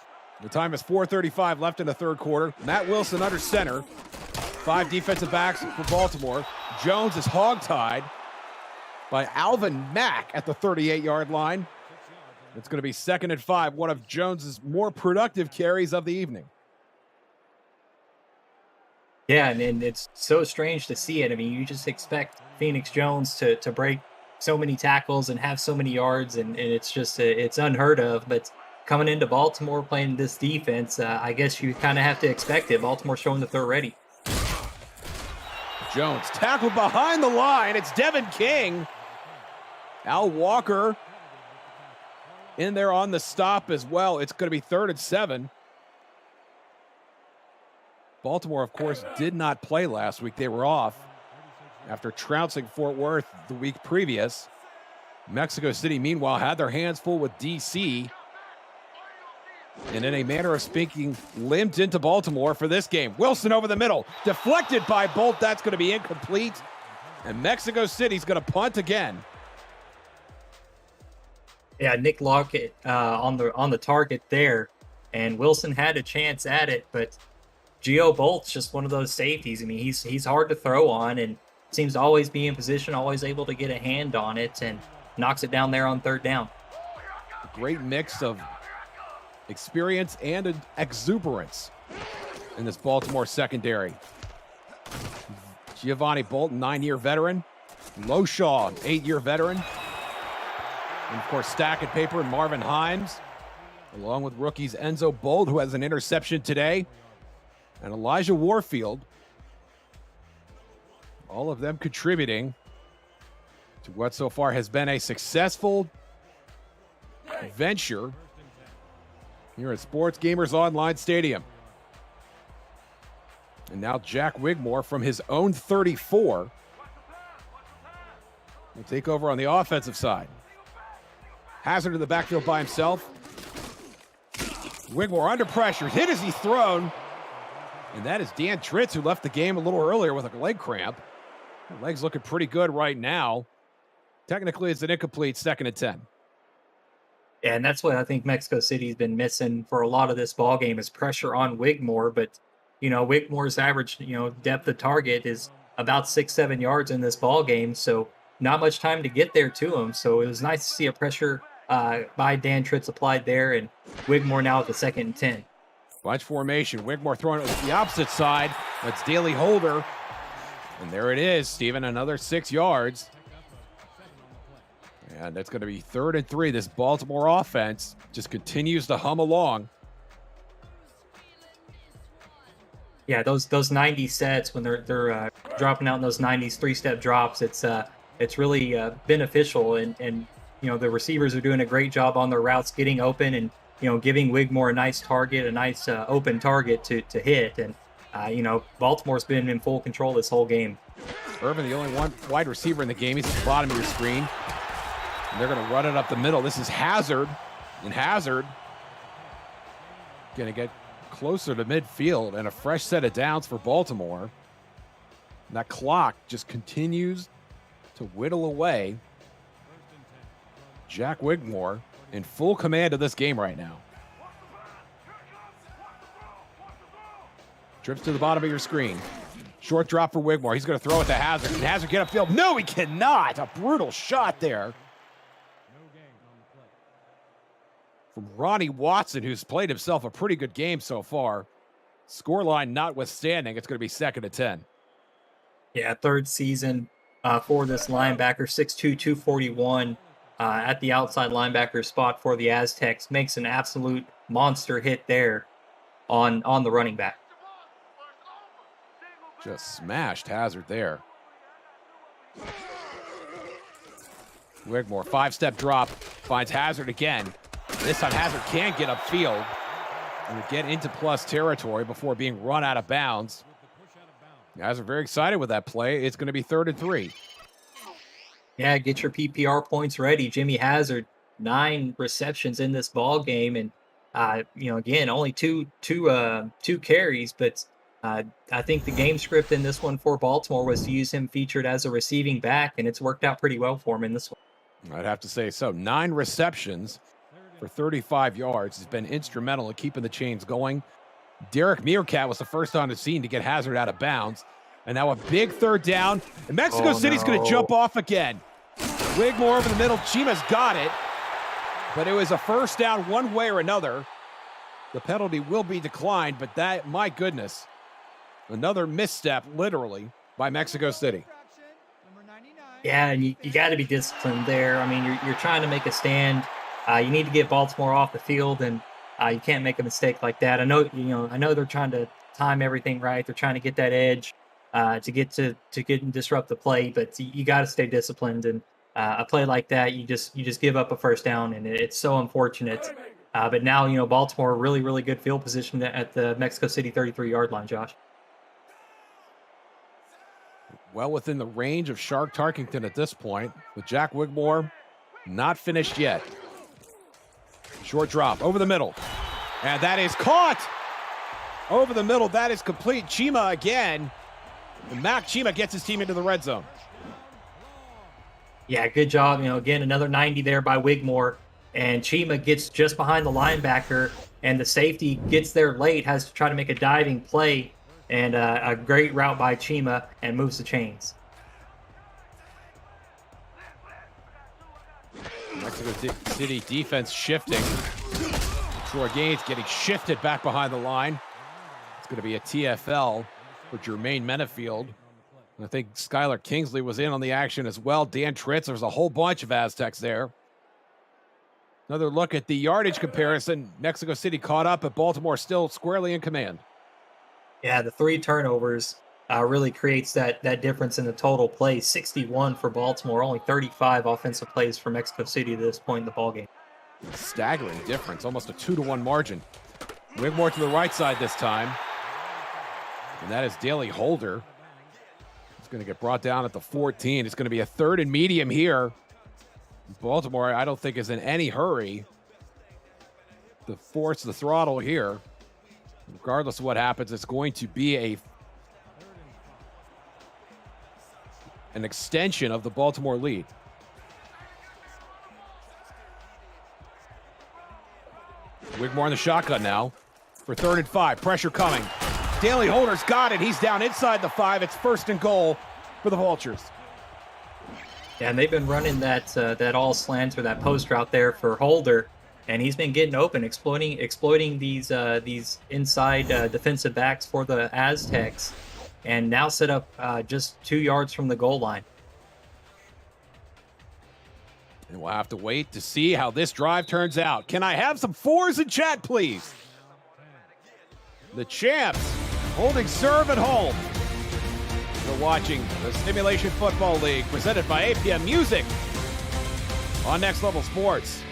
The time is 4:35 left in the third quarter. Matt Wilson under center. 5 defensive backs for Baltimore. Jones is hogtied by Alvin Mack at the 38-yard line. It's going to be 2nd and 5, one of Jones's more productive carries of the evening. Yeah, and it's so strange to see it. I mean, you just expect Phoenix Jones to break so many tackles and have so many yards, and it's just it's unheard of. But coming into Baltimore playing this defense, I guess you kind of have to expect it. Baltimore showing that they're ready. Jones tackled behind the line. It's Devin King. Al Walker in there on the stop as well. It's going to be 3rd and 7. Baltimore, of course, did not play last week. They were off after trouncing Fort Worth the week previous. Mexico City, meanwhile, had their hands full with D.C. and in a manner of speaking, limped into Baltimore for this game. Wilson over the middle, deflected by Bolt. That's going to be incomplete. And Mexico City's going to punt again. Yeah, Nick Lockett on the target there, and Wilson had a chance at it, but Gio Bolt's just one of those safeties. I mean, he's hard to throw on, and seems to always be in position, always able to get a hand on it, and knocks it down there on 3rd down. A great mix of experience and exuberance in this Baltimore secondary. Giovanni Bolton, 9-year veteran. Loshaw, 8-year veteran. And, of course, stack and paper, Marvin Himes, along with rookies Enzo Bold, who has an interception today, and Elijah Warfield. All of them contributing to what so far has been a successful venture here at Sports Gamers Online Stadium. And now Jack Wigmore from his own 34 will take over on the offensive side. Hazard in the backfield by himself. Wigmore under pressure, hit as he's thrown. And that is Dan Tritz, who left the game a little earlier with a leg cramp. The leg's looking pretty good right now. Technically, it's an incomplete 2nd and 10. Yeah, and that's what I think Mexico City's been missing for a lot of this ball game is pressure on Wigmore. But, Wigmore's average, depth of target is about 6-7 yards in this ball game. So not much time to get there to him. So it was nice to see a pressure by Dan Tritz applied there, and Wigmore now at the 2nd and 10. Bunch formation. Wigmore throwing it to the opposite side. That's Daly Holder. And there it is, Steven, another 6 yards. And that's going to be 3rd and 3. This Baltimore offense just continues to hum along. Yeah, those 90 sets when they're dropping out in those 90s 3-step drops, it's really beneficial, and the receivers are doing a great job on their routes, getting open, and giving Wigmore a nice target, a nice open target to hit, and Baltimore's been in full control this whole game. Irvin, the only one wide receiver in the game. He's at the bottom of your screen. And they're going to run it up the middle. This is Hazard, and Hazard going to get closer to midfield, and a fresh set of downs for Baltimore. And that clock just continues to whittle away. Jack Wigmore in full command of this game right now. Trips to the bottom of your screen. Short drop for Wigmore. He's going to throw it to Hazard. Can Hazard get upfield? No, he cannot. A brutal shot there from Ronnie Watson, who's played himself a pretty good game so far. Scoreline notwithstanding, it's going to be 2nd and 10. Yeah, third season for this linebacker, 6'2", 241 at the outside linebacker spot for the Aztecs. Makes an absolute monster hit there on the running back. Just smashed Hazard there. Wigmore, 5-step drop, finds Hazard again. This time Hazard can get upfield and get into plus territory before being run out of bounds. Guys are very excited with that play. It's going to be 3rd and 3. Yeah, get your PPR points ready. Jimmy Hazard, 9 receptions in this ball game, and again, only two carries, but I think the game script in this one for Baltimore was to use him featured as a receiving back, and it's worked out pretty well for him in this one. I'd have to say so. 9 receptions for 35 yards. He's been instrumental in keeping the chains going. Derek Meerkat was the first on the scene to get Hazard out of bounds. And now a big 3rd down. And Mexico City's going to jump off again. Wigmore over the middle. Chima's got it. But it was a 1st down one way or another. The penalty will be declined, but that, my goodness, another misstep, literally, by Mexico City. Yeah, and you got to be disciplined there. I mean, you're trying to make a stand. You need to get Baltimore off the field, and you can't make a mistake like that. I know they're trying to time everything right. They're trying to get that edge to get and disrupt the play, but you got to stay disciplined. And a play like that, you just give up a 1st down, and it's so unfortunate. But now Baltimore really, really good field position at the Mexico City 33-yard line, Josh. Well within the range of Shark Tarkington at this point, with Jack Wigmore not finished yet. Short drop over the middle. And that is caught over the middle. That is complete. Chima again. And Mac Chima gets his team into the red zone. Yeah, good job. Again, another 90 there by Wigmore. And Chima gets just behind the linebacker, and the safety gets there late, has to try to make a diving play. And a great route by Chima, and moves the chains. Mexico City defense shifting. Troy Gaines getting shifted back behind the line. It's going to be a TFL for Jermaine Menefield. And I think Skylar Kingsley was in on the action as well. Dan Tritz, there's a whole bunch of Aztecs there. Another look at the yardage comparison. Mexico City caught up, but Baltimore still squarely in command. Yeah, the 3 turnovers really creates that difference in the total plays. 61 for Baltimore, only 35 offensive plays for Mexico City to this point in the ballgame. Staggering difference, almost a 2-1 margin. Wigmore to the right side this time. And that is Daley Holder. He's going to get brought down at the 14. It's going to be a 3rd and medium here. Baltimore, I don't think, is in any hurry to force the throttle here. Regardless of what happens, it's going to be an extension of the Baltimore lead. Wigmore in the shotgun now for 3rd and 5. Pressure coming. Daley Holder's got it. He's down inside the 5. It's 1st and goal for the Vultures. Yeah, and they've been running that all slants or that post route there for Holder, and he's been getting open, exploiting these inside defensive backs for the Aztecs, and now set up just 2 yards from the goal line. And we'll have to wait to see how this drive turns out. Can I have some 4s in chat, please? The champs holding serve at home. You're watching the Simulation Football League presented by APM Music on Next Level Sports.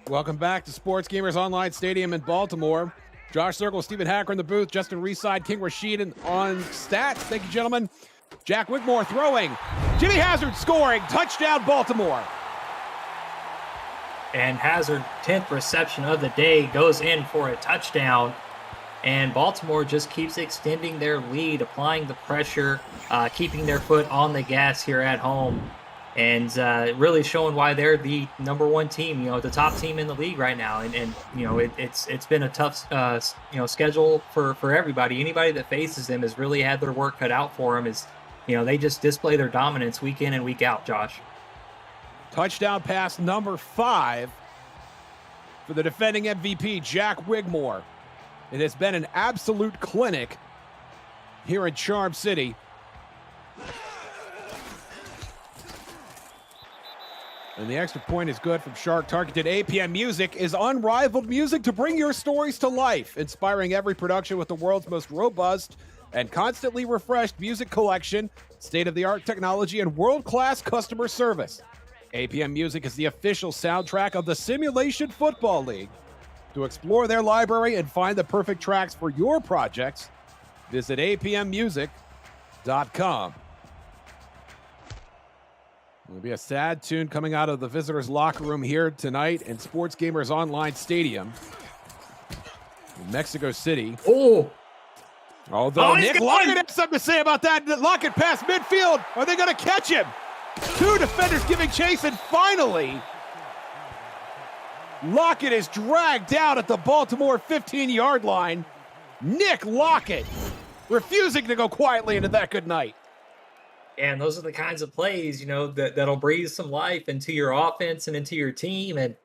Welcome back to Sports Gamers Online Stadium in Baltimore. Josh Circle, Stephen Hacker in the booth, Justin Reeside, King Rashid on stats. Thank you, gentlemen. Jack Wigmore throwing. Jimmy Hazard scoring. Touchdown, Baltimore. And Hazard, 10th reception of the day, goes in for a touchdown. And Baltimore just keeps extending their lead, applying the pressure, keeping their foot on the gas here at home. And really showing why they're the #1 team, the top team in the league right now. And it's been a tough, schedule for everybody. Anybody that faces them has really had their work cut out for them. They just display their dominance week in and week out, Josh. Touchdown pass number 5 for the defending MVP, Jack Wigmore. It has been an absolute clinic here in Charm City. And the extra point is good from Shark. Targeted APM Music is unrivaled music to bring your stories to life, inspiring every production with the world's most robust and constantly refreshed music collection, state-of-the-art technology, and world-class customer service. APM Music is the official soundtrack of the Simulation Football League. To explore their library and find the perfect tracks for your projects, visit apmmusic.com. It'll be a sad tune coming out of the visitors' locker room here tonight in Sports Gamers Online Stadium in Mexico City. Although Nick Lockett has something to say about that. Lockett past midfield. Are they going to catch him? 2 defenders giving chase, and finally, Lockett is dragged down at the Baltimore 15-yard line. Nick Lockett refusing to go quietly into that good night. And those are the kinds of plays, that'll breathe some life into your offense and into your team. And,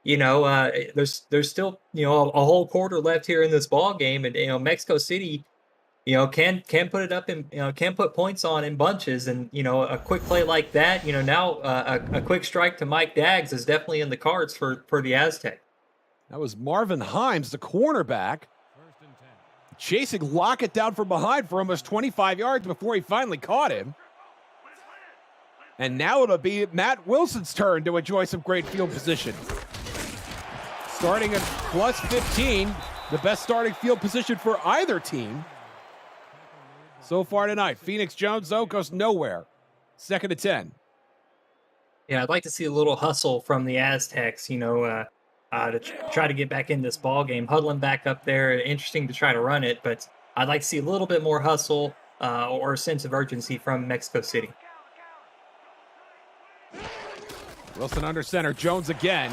there's still, a whole quarter left here in this ball game. And, Mexico City, can put it up and, can put points on in bunches. And, a quick play like that, now a quick strike to Mike Daggs is definitely in the cards for the Aztec. That was Marvin Himes, the cornerback, chasing Lockett down from behind for almost 25 yards before he finally caught him. And now it'll be Matt Wilson's turn to enjoy some great field position. Starting at plus 15, the best starting field position for either team so far tonight. Phoenix Jones, though, goes nowhere. 2nd and 10. Yeah, I'd like to see a little hustle from the Aztecs, to try to get back in this ball game. Huddling back up there, interesting to try to run it, but I'd like to see a little bit more hustle or a sense of urgency from Mexico City. Wilson under center, Jones again.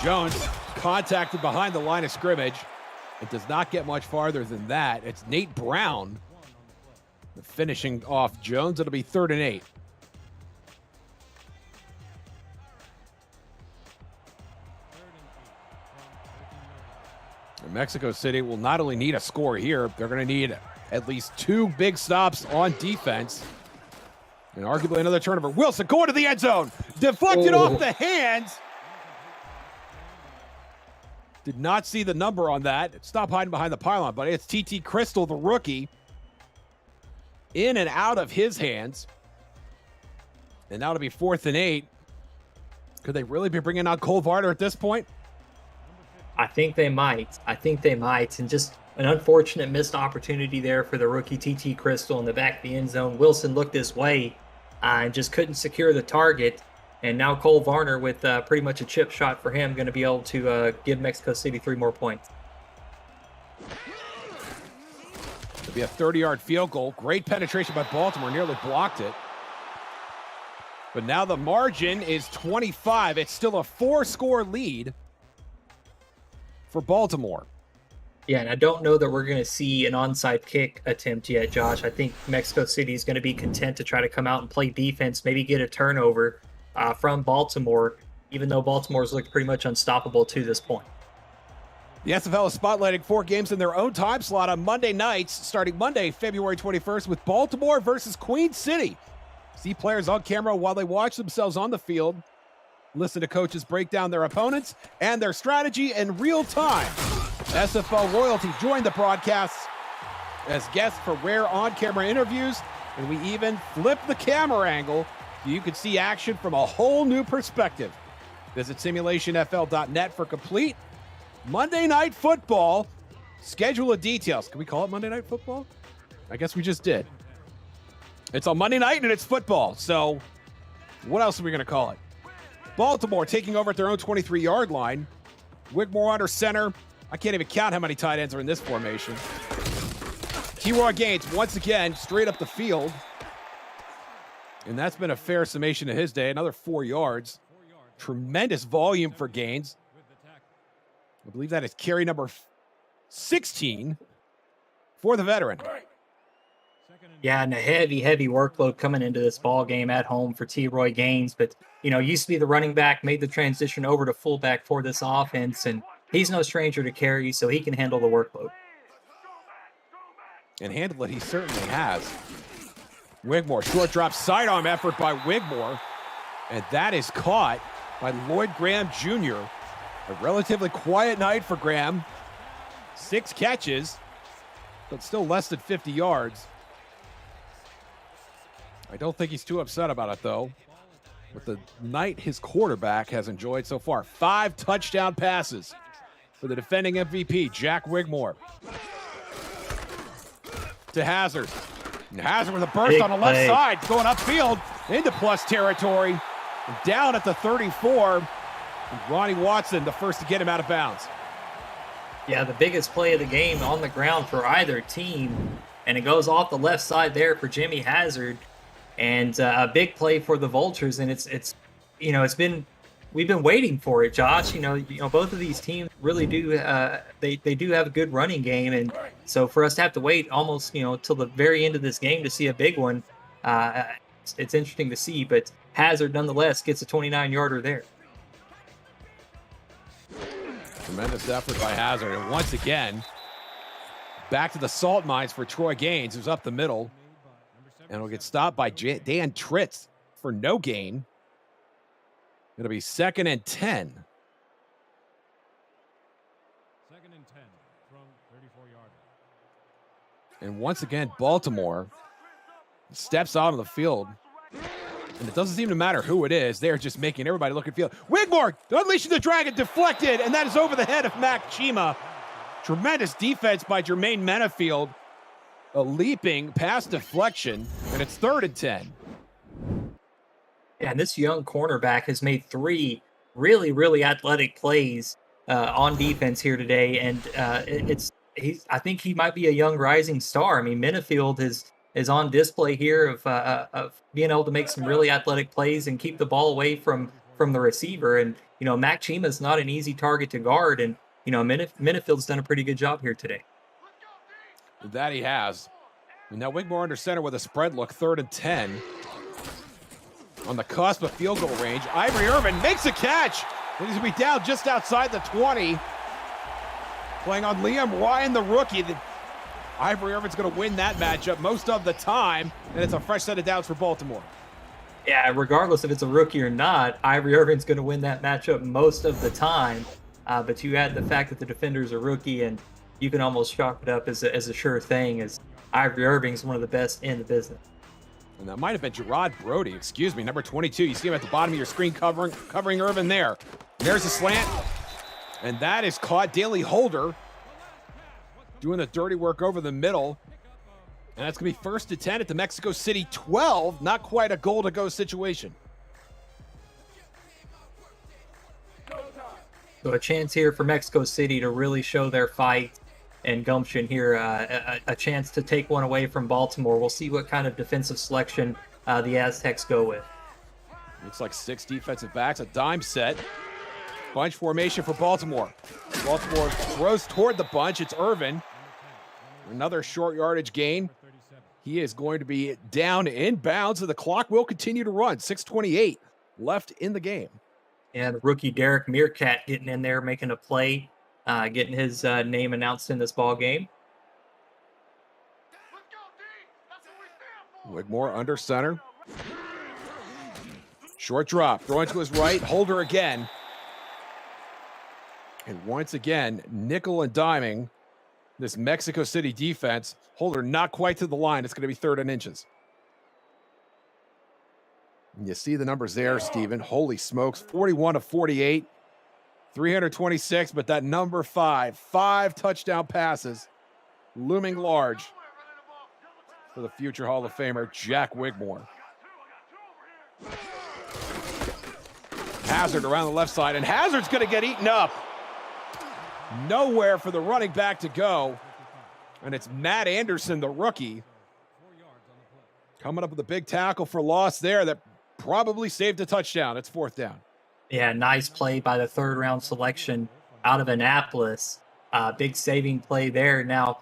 Jones contacted behind the line of scrimmage. It does not get much farther than that. It's Nate Brown finishing off Jones. It'll be 3rd and 8. And Mexico City will not only need a score here, they're going to need at least 2 big stops on defense. And arguably another turnover. Wilson going to the end zone. Deflected off the hands. Did not see the number on that. Stop hiding behind the pylon, buddy. It's TT Crystal, the rookie. In and out of his hands. And now to be 4th and 8. Could they really be bringing out Cole Varner at this point? I think they might. And just an unfortunate missed opportunity there for the rookie TT Crystal in the back of the end zone. Wilson looked this way and just couldn't secure the target. And now Cole Varner, with pretty much a chip shot for him, going to be able to give Mexico City 3 more points. It'll be a 30-yard field goal. Great penetration by Baltimore. Nearly blocked it. But now the margin is 25. It's still a 4-score lead for Baltimore. Yeah, and I don't know that we're going to see an onside kick attempt yet, Josh. I think Mexico City is going to be content to try to come out and play defense, maybe get a turnover from Baltimore, even though Baltimore's looked pretty much unstoppable to this point. The SFL is spotlighting 4 games in their own time slot on Monday nights, starting Monday, February 21st, with Baltimore versus Queen City. See players on camera while they watch themselves on the field. Listen to coaches break down their opponents and their strategy in real time. SFL royalty joined the broadcasts as guests for rare on-camera interviews, and we even flipped the camera angle so you can see action from a whole new perspective. Visit simulationfl.net for complete Monday Night Football schedule of details. Can we call it Monday Night Football? I guess we just did. It's on Monday night and it's football, so what else are we going to call it? Baltimore taking over at their own 23-yard line. Wigmore under center. I can't even count how many tight ends are in this formation. T-Roy Gaines, once again, straight up the field. And that's been a fair summation of his day. Another 4 yards. Tremendous volume for Gaines. I believe that is carry number 16 for the veteran. Yeah, and a heavy workload coming into this ball game at home for T-Roy Gaines. But, used to be the running back, made the transition over to fullback for this offense, and he's no stranger to carry, so he can handle the workload. And handle it he certainly has. Wigmore, short drop, sidearm effort by Wigmore. And that is caught by Lloyd Graham Jr. A relatively quiet night for Graham. 6 catches, but still less than 50 yards. I don't think he's too upset about it, though. With the night his quarterback has enjoyed so far. 5 touchdown passes for the defending MVP, Jack Wigmore. To Hazard. And Hazard with a burst Big on the left play. side, going upfield into plus territory. Down at the 34. And Ronnie Watson, the first to get him out of bounds. Yeah, the biggest play of the game on the ground for either team. And it goes off the left side there for Jimmy Hazard. And a big play for the Vultures. And we've been waiting for it, Josh. Both of these teams really do, they do have a good running game. And so for us to have to wait almost, till the very end of this game to see a big one, it's interesting to see. But Hazard, nonetheless, gets a 29-yarder there. Tremendous effort by Hazard. And once again, back to the salt mines for Troy Gaines, who's up the middle. And will get stopped by Dan Tritz for no gain. It'll be 2nd and 10. 2nd and 10 from 34-yard. And once again, Baltimore steps out on the field. And it doesn't seem to matter who it is. They're just making everybody look at field. Wigmore unleashing the dragon, deflected, and that is over the head of Mac Chima. Tremendous defense by Jermaine Menafield. A leaping pass deflection, and it's 3rd and 10. Yeah, and this young cornerback has made 3 really, really athletic plays on defense here today, and I think he might be a young rising star. I mean, Menafield is on display here of being able to make some really athletic plays and keep the ball away from the receiver. And Mac Chima's not an easy target to guard, and Menafield's done a pretty good job here today. That he has. And now Wigmore under center with a spread look, 3rd and 10. On the cusp of field goal range, Ivory Irvin makes a catch. And he's going to be down just outside the 20. Playing on Liam Ryan, the rookie. Ivory Irvin's going to win that matchup most of the time, and it's a fresh set of downs for Baltimore. Yeah, regardless if it's a rookie or not, Ivory Irvin's going to win that matchup most of the time. But you add the fact that the defender's a rookie, and you can almost chalk it up as a sure thing, as Ivory Irving's one of the best in the business. And that might have been Gerard Brody, excuse me, number 22. You see him at the bottom of your screen covering Irvin there. There's a slant, and that is caught. Daley Holder doing the dirty work over the middle. And that's going to be 1st and 10 at the Mexico City 12. Not quite a goal-to-go situation. So a chance here for Mexico City to really show their fight and gumption here, a chance to take one away from Baltimore. We'll see what kind of defensive selection the Aztecs go with. Looks like 6 defensive backs, a dime set. Bunch formation for Baltimore. Baltimore throws toward the bunch. It's Irvin. Another short yardage gain. He is going to be down inbounds, and the clock will continue to run. 6:28 left in the game. And rookie Derek Meerkat getting in there, making a play, getting his name announced in this ball game. Wigmore under center. Short drop, throwing to his right, Holder again. And once again, nickel and diming this Mexico City defense. Holder not quite to the line. It's going to be 3rd and inches. And you see the numbers there, Steven. Holy smokes, 41 of 48, 326, but that number 5 touchdown passes, looming large for the future Hall of Famer, Jack Wigmore. Hazard around the left side, and Hazard's going to get eaten up. Nowhere for the running back to go. And it's Matt Anderson, the rookie, coming up with a big tackle for loss there that probably saved a touchdown. It's 4th down. Yeah, nice play by the 3rd-round selection out of Annapolis. Big saving play there. Now,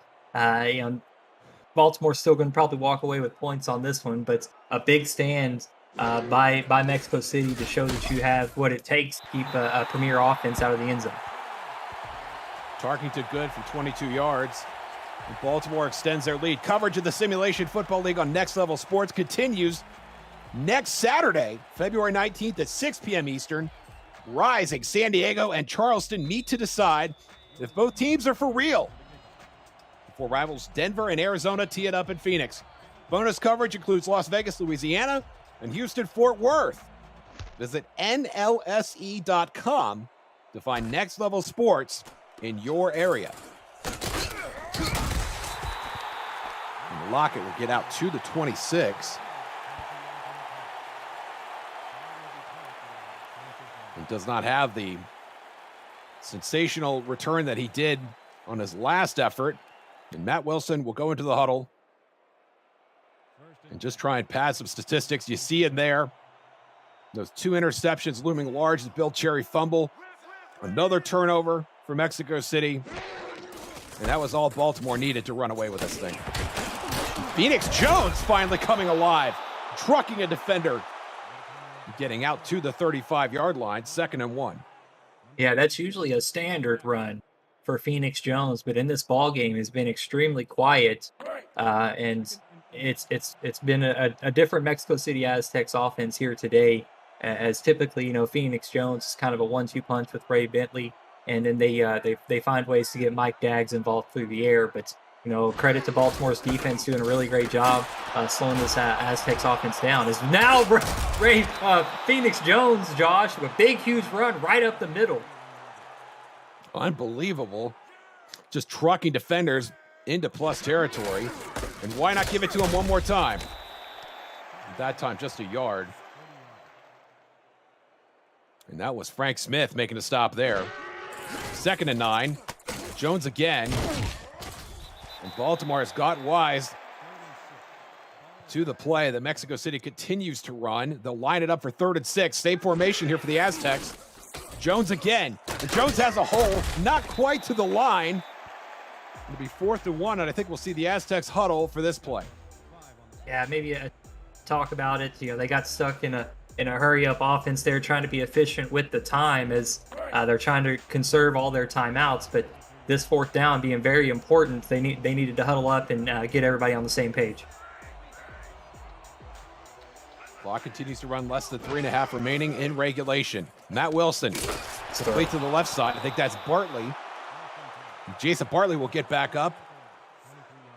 Baltimore's still going to probably walk away with points on this one, but a big stand by Mexico City to show that you have what it takes to keep a premier offense out of the end zone. Tarkington good for 22 yards. And Baltimore extends their lead. Coverage of the Simulation Football League on Next Level Sports continues next Saturday, February 19th at 6 p.m. Eastern. Rising San Diego and Charleston meet to decide if both teams are for real, before rivals Denver and Arizona tee it up in Phoenix. Bonus coverage includes Las Vegas, Louisiana, and Houston, Fort Worth. Visit NLSE.com to find Next Level Sports in your area. And Lockett will get out to the 26. He does not have the sensational return that he did on his last effort. And Matt Wilson will go into the huddle and just try and pad some statistics. You see in there, those 2 interceptions looming large, the Bill Cherry fumble, another turnover for Mexico City. And that was all Baltimore needed to run away with this thing. Phoenix Jones finally coming alive, trucking a defender, getting out to the 35-yard line, 2nd and 1. Yeah, that's usually a standard run for Phoenix Jones, but in this ball game has been extremely quiet, and it's been a different Mexico City Aztecs offense here today. As typically, Phoenix Jones is kind of a 1-2 punch with Ray Bentley, and then they find ways to get Mike Daggs involved through the air. But credit to Baltimore's defense doing a really great job slowing this Aztecs offense down. Is now Phoenix Jones, Josh, with a big, huge run right up the middle. Unbelievable. just trucking defenders into plus territory. And why not give it to him one more time? That time, just a yard. And that was Frank Smith making a stop there. 2nd and 9. Jones again. And Baltimore has got wise to the play that Mexico City continues to run. They'll line it up for 3rd and 6. Same formation here for the Aztecs. Jones again. And Jones has a hole, not quite to the line. It'll be 4th and 1, and I think we'll see the Aztecs huddle for this play. Yeah, maybe talk about it. They got stuck in a hurry-up offense there, trying to be efficient with the time as they're trying to conserve all their timeouts. But this 4th down being very important, they needed to huddle up and get everybody on the same page. Clock continues to run, less than 3.5 remaining in regulation. Matt Wilson, complete to the left side. I think that's Bartley. Jason Bartley will get back up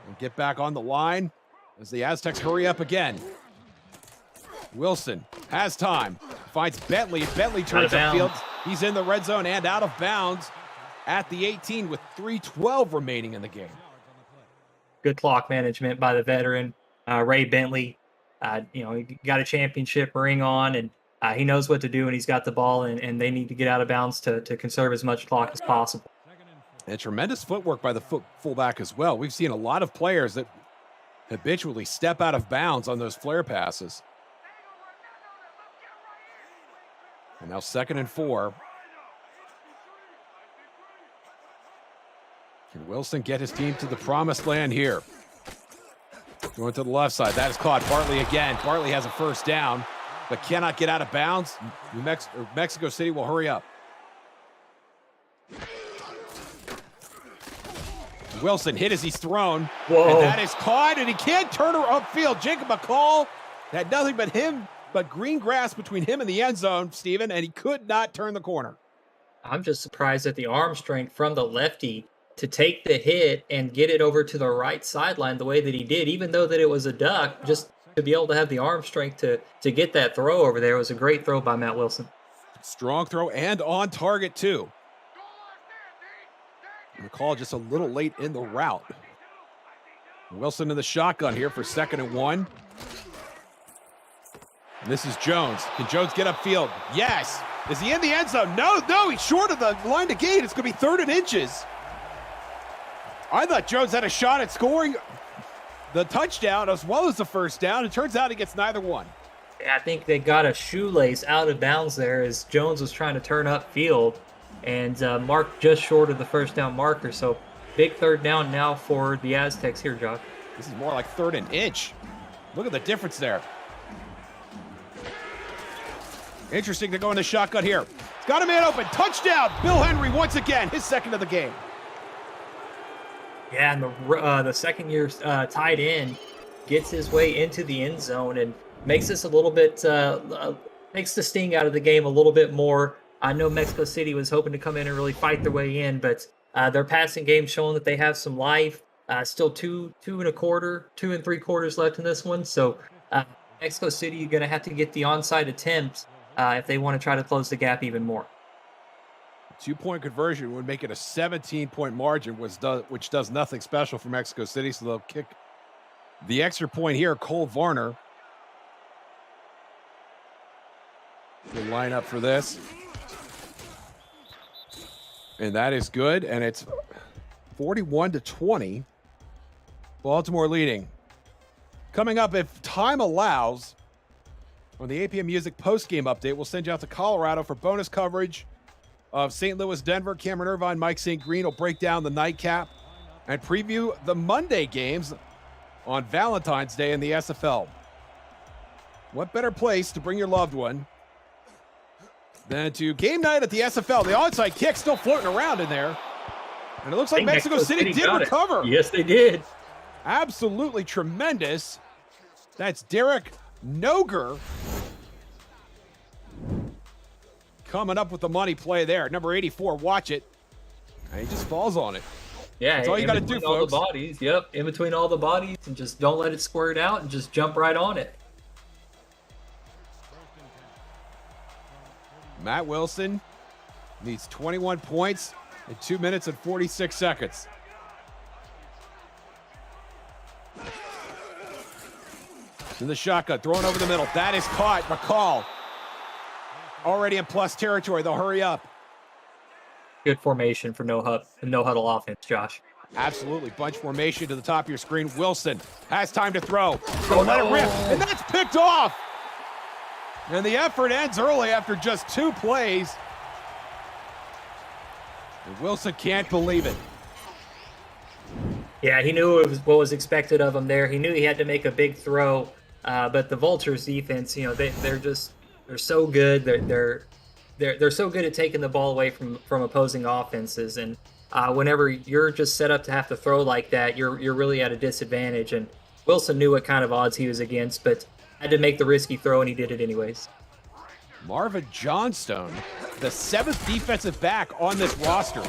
and get back on the line as the Aztecs hurry up again. Wilson has time, finds Bentley. Bentley turns upfield. He's in the red zone and out of bounds at the 18 with 3:12 remaining in the game. Good clock management by the veteran, Ray Bentley. He got a championship ring on, and he knows what to do when he's got the ball, and they need to get out of bounds to conserve as much clock as possible. And tremendous footwork by the fullback as well. We've seen a lot of players that habitually step out of bounds on those flare passes. And now 2nd and 4. Can Wilson get his team to the promised land here? Going to the left side. That is caught. Bartley again. Bartley has a 1st down, but cannot get out of bounds. Mexico City will hurry up. Wilson hit as he's thrown. Whoa. And that is caught, and he can't turn her upfield. Jacob McCall had nothing but green grass between him and the end zone, Steven, and he could not turn the corner. I'm just surprised at the arm strength from the lefty to take the hit and get it over to the right sideline the way that he did, even though that it was a duck. Just to be able to have the arm strength to get that throw over there was a great throw by Matt Wilson. Strong throw and on target, too. McCall just a little late in the route. Wilson in the shotgun here for 2nd and 1. And this is Jones. Can Jones get upfield? Yes. Is he in the end zone? No, he's short of the line to gain. It's going to be 3rd and inches. I thought Jones had a shot at scoring the touchdown as well as the 1st down. It turns out he gets neither one. I think they got a shoelace out of bounds there as Jones was trying to turn upfield and marked just short of the 1st down marker. So big 3rd down now for the Aztecs here, Josh. This is more like 3rd and inch. Look at the difference there. Interesting to go in the shotgun here. It's got a man open. Touchdown. Bill Henry once again, his 2nd of the game. Yeah, and the second-year tight end gets his way into the end zone and makes this a little bit, takes the sting out of the game a little bit more. I know Mexico City was hoping to come in and really fight their way in, but their passing game showing that they have some life. Still 2 3/4 left in this one. So Mexico City, you're going to have to get the onside attempts if they want to try to close the gap even more. 2-point conversion would make it a 17-point margin, which does nothing special for Mexico City. So they'll kick the extra point here. Cole Varner will line up for this. And that is good. And it's 41-20. Baltimore leading. Coming up, if time allows, on the APM Music post-game update, we'll send you out to Colorado for bonus coverage of St. Louis, Denver. Cameron Irvine, Mike St. Green will break down the nightcap and preview the Monday games on Valentine's Day in the SFL. What better place to bring your loved one than to game night at the SFL? The onside kick still floating around in there. And it looks like Mexico City did recover. Yes, they did. Absolutely tremendous. That's Derek Noger coming up with the money play there. Number 84, watch it. And he just falls on it. Yeah, that's all you got to do, all folks. The bodies, yep, in between all the bodies, and just don't let it squirt out and just jump right on it. Matt Wilson needs 21 points in 2 minutes and 46 seconds. In the shotgun, throwing over the middle. That is caught. McCall already in plus territory. They'll hurry up. Good formation for no huddle offense, Josh. Absolutely. Bunch formation to the top of your screen. Wilson has time to throw. Gonna let it rip, and that's picked off. And the effort ends early after just 2 plays. And Wilson can't believe it. Yeah, he knew what was expected of him there. He knew he had to make a big throw, but the Vultures defense, they're so good. They're so good at taking the ball away from opposing offenses, and whenever you're just set up to have to throw like that, you're really at a disadvantage. And Wilson knew what kind of odds he was against, but had to make the risky throw, and he did it anyways. Marvin Johnstone, the 7th defensive back on this roster,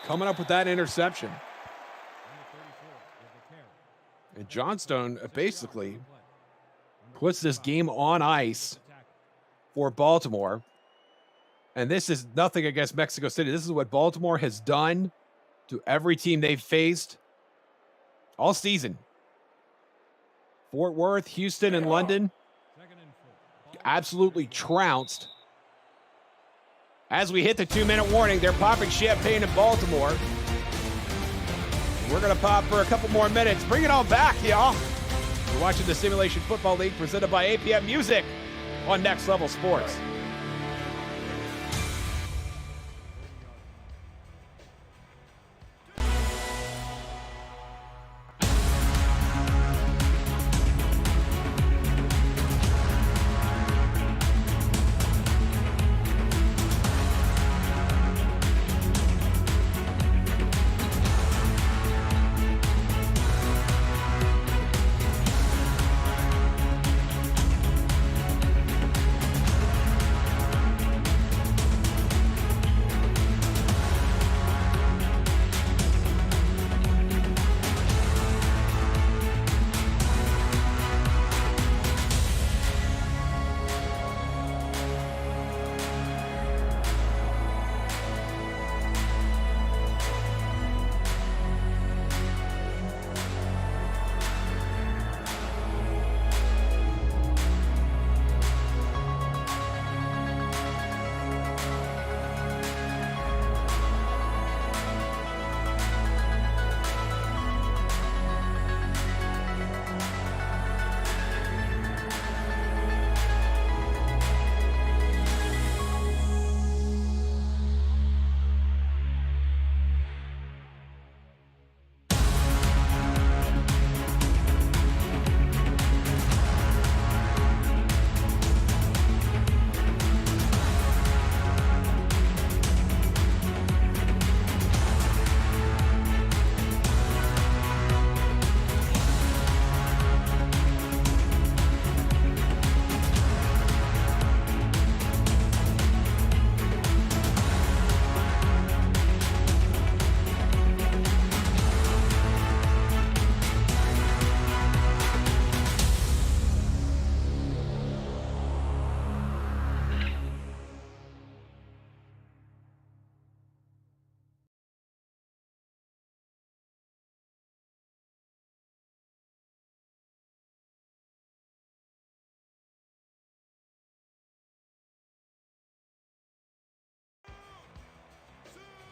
coming up with that interception. And Johnstone basically puts this game on ice for Baltimore. And this is nothing against Mexico City. This is what Baltimore has done to every team they've faced all season. Fort Worth, Houston, and London absolutely trounced. As we hit the 2-minute warning, they're popping champagne in Baltimore. We're going to pop for a couple more minutes. Bring it on back, y'all. You're watching the Simulation Football League presented by APM Music on Next Level Sports.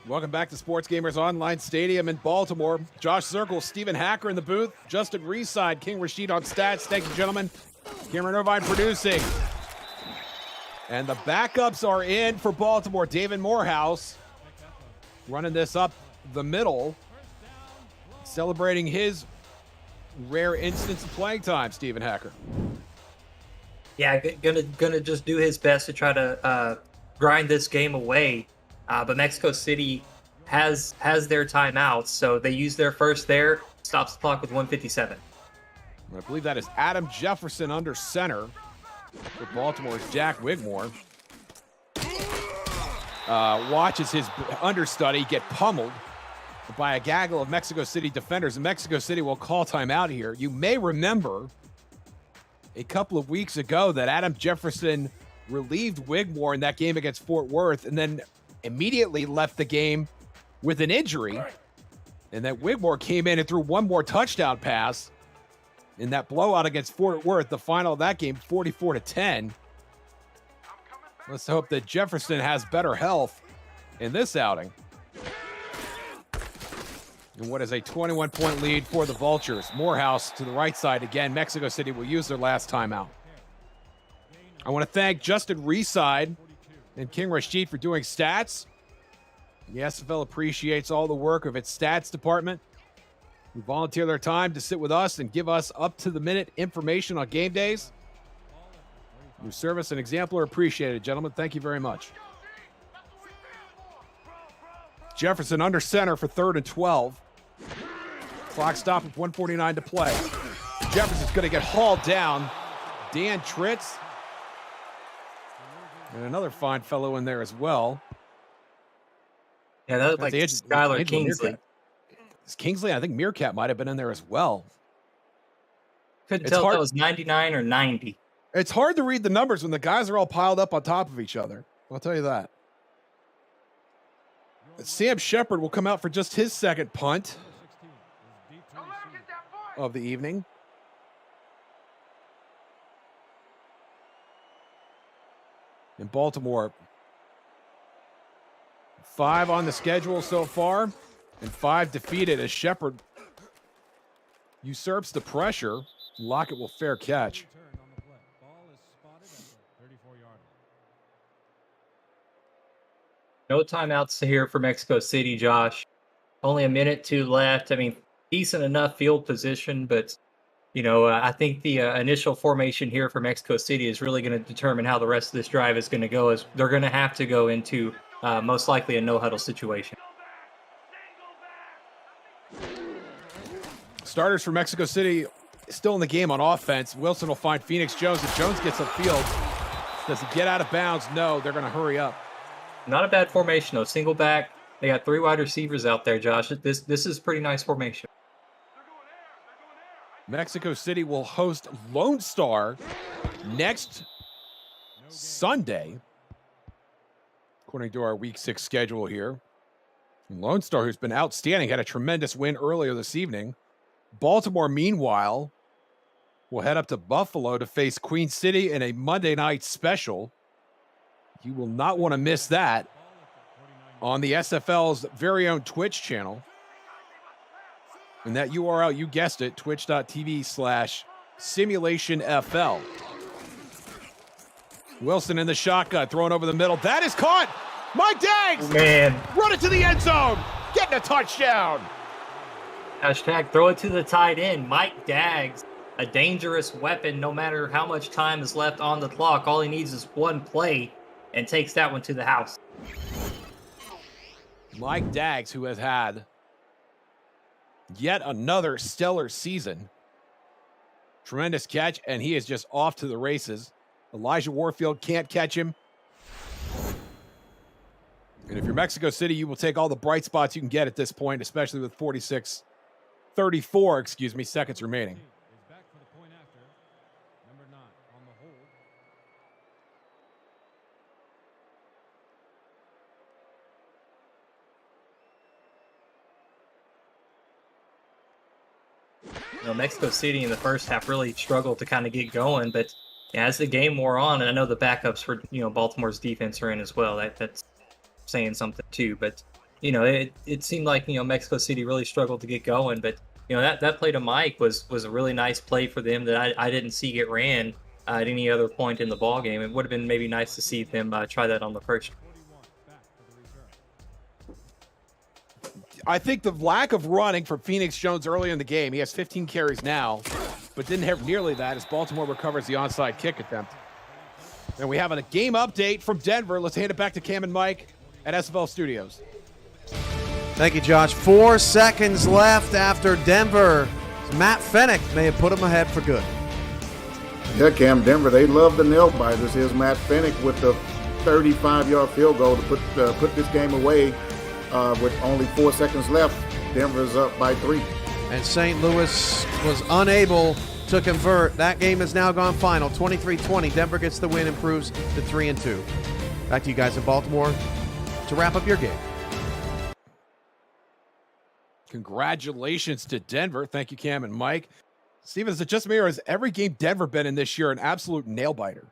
Welcome back to Sports Gamers Online Stadium in Baltimore. Josh Zirkle, Stephen Hacker in the booth, Justin Reeside, King Rashid on stats. Thank you, gentlemen. Cameron Irvine producing. And the backups are in for Baltimore. David Morehouse running this up the middle, celebrating his rare instance of playing time, Stephen Hacker. Yeah, gonna just do his best to try to grind this game away. But Mexico City has their timeouts, so they use their first there, stops the clock with 1:57. I believe that is Adam Jefferson under center for Baltimore's Jack Wigmore. Watches his understudy get pummeled by a gaggle of Mexico City defenders, and Mexico City will call timeout here. You may remember a couple of weeks ago that Adam Jefferson relieved Wigmore in that game against Fort Worth, and then immediately left the game with an injury, and that Wigmore came in and threw one more touchdown pass In that blowout against Fort Worth, the final of that game, 44-10. Let's hope that Jefferson has better health in this outing. And what is a 21-point lead for the Vultures. Morehouse to the right side again. Mexico City will use their last timeout. I want to thank Justin Reside and King Rashid for doing stats. The SFL appreciates all the work of its stats department, who volunteer their time to sit with us and give us up-to-the-minute information on game days. Your service and example are appreciated, gentlemen. Thank you very much. Jefferson under center for 3rd and 12. Clock stop with 1:49 to play. Jefferson's going to get hauled down. Dan Tritz. And another fine fellow in there as well. Yeah, that was like Skylar Kingsley. It's Kingsley. I think Meerkat might have been in there as well. Couldn't tell if that was 99 or 90. It's hard to read the numbers when the guys are all piled up on top of each other. I'll tell you that. Sam Shepard will come out for just his second punt of the evening. In Baltimore, 5 on the schedule so far, and 5 defeated as Shepard usurps the pressure. Lockett will fair catch. No timeouts here for Mexico City, Josh. Only a minute 2 left. I mean, decent enough field position, but, you know, I think the initial formation here for Mexico City is really going to determine how the rest of this drive is going to go, as they're going to have to go into most likely a no-huddle situation. Starters for Mexico City still in the game on offense. Wilson will find Phoenix Jones. If Jones gets upfield, does he get out of bounds? No, they're going to hurry up. Not a bad formation, though. Single back. They got 3 wide receivers out there, Josh. This is pretty nice formation. Mexico City will host Lone Star next Sunday, according to our Week 6 schedule here. Lone Star, who's been outstanding, had a tremendous win earlier this evening. Baltimore, meanwhile, will head up to Buffalo to face Queen City in a Monday night special. You will not want to miss that on the SFL's very own Twitch channel. And that URL, you guessed it, twitch.tv/SimulationFL. Wilson in the shotgun, thrown over the middle. That is caught! Mike Daggs! Man. Run it to the end zone! Getting a touchdown! Hashtag throw it to the tight end. Mike Daggs, a dangerous weapon no matter how much time is left on the clock. All he needs is one play and takes that one to the house. Mike Daggs, who has had yet another stellar season. Tremendous catch, and he is just off to the races. Elijah Warfield can't catch him. And if you're Mexico City, you will take all the bright spots you can get at this point, especially with 34 seconds remaining. You know, Mexico City in the first half really struggled to kind of get going, but as the game wore on, and I know the backups for Baltimore's defense are in as well. That's saying something too. But it seemed like Mexico City really struggled to get going. But that play to Mike was a really nice play for them that I didn't see get ran at any other point in the ball game. It would have been maybe nice to see them try that on the first. I think the lack of running from Phoenix Jones early in the game, he has 15 carries now, but didn't have nearly that as Baltimore recovers the onside kick attempt. And we have a game update from Denver. Let's hand it back to Cam and Mike at SFL Studios. Thank you, Josh. 4 seconds left after Denver. Matt Fennick may have put him ahead for good. Yeah, Cam, Denver, they love the nail biters. Here's Matt Fennick with the 35-yard field goal to put this game away. With only 4 seconds left, Denver's up by 3. And St. Louis was unable to convert. That game has now gone final, 23-20. Denver gets the win, improves to 3-2. Back to you guys in Baltimore to wrap up your game. Congratulations to Denver. Thank you, Cam and Mike. Steven, is it just me, or has every game Denver been in this year an absolute nail biter?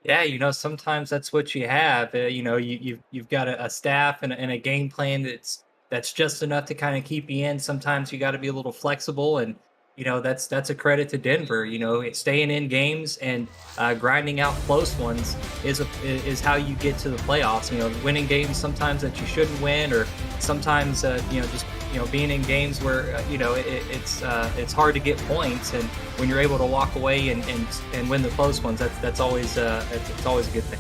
Yeah, sometimes that's what you have. You've got a staff and a game plan that's just enough to kind of keep you in. Sometimes you got to be a little flexible, and that's a credit to Denver. Staying in games and grinding out close ones is how you get to the playoffs. Winning games sometimes that you shouldn't win, or sometimes just being in games where it's hard to get points, and when you're able to walk away and win the close ones, that's always it's always a good thing.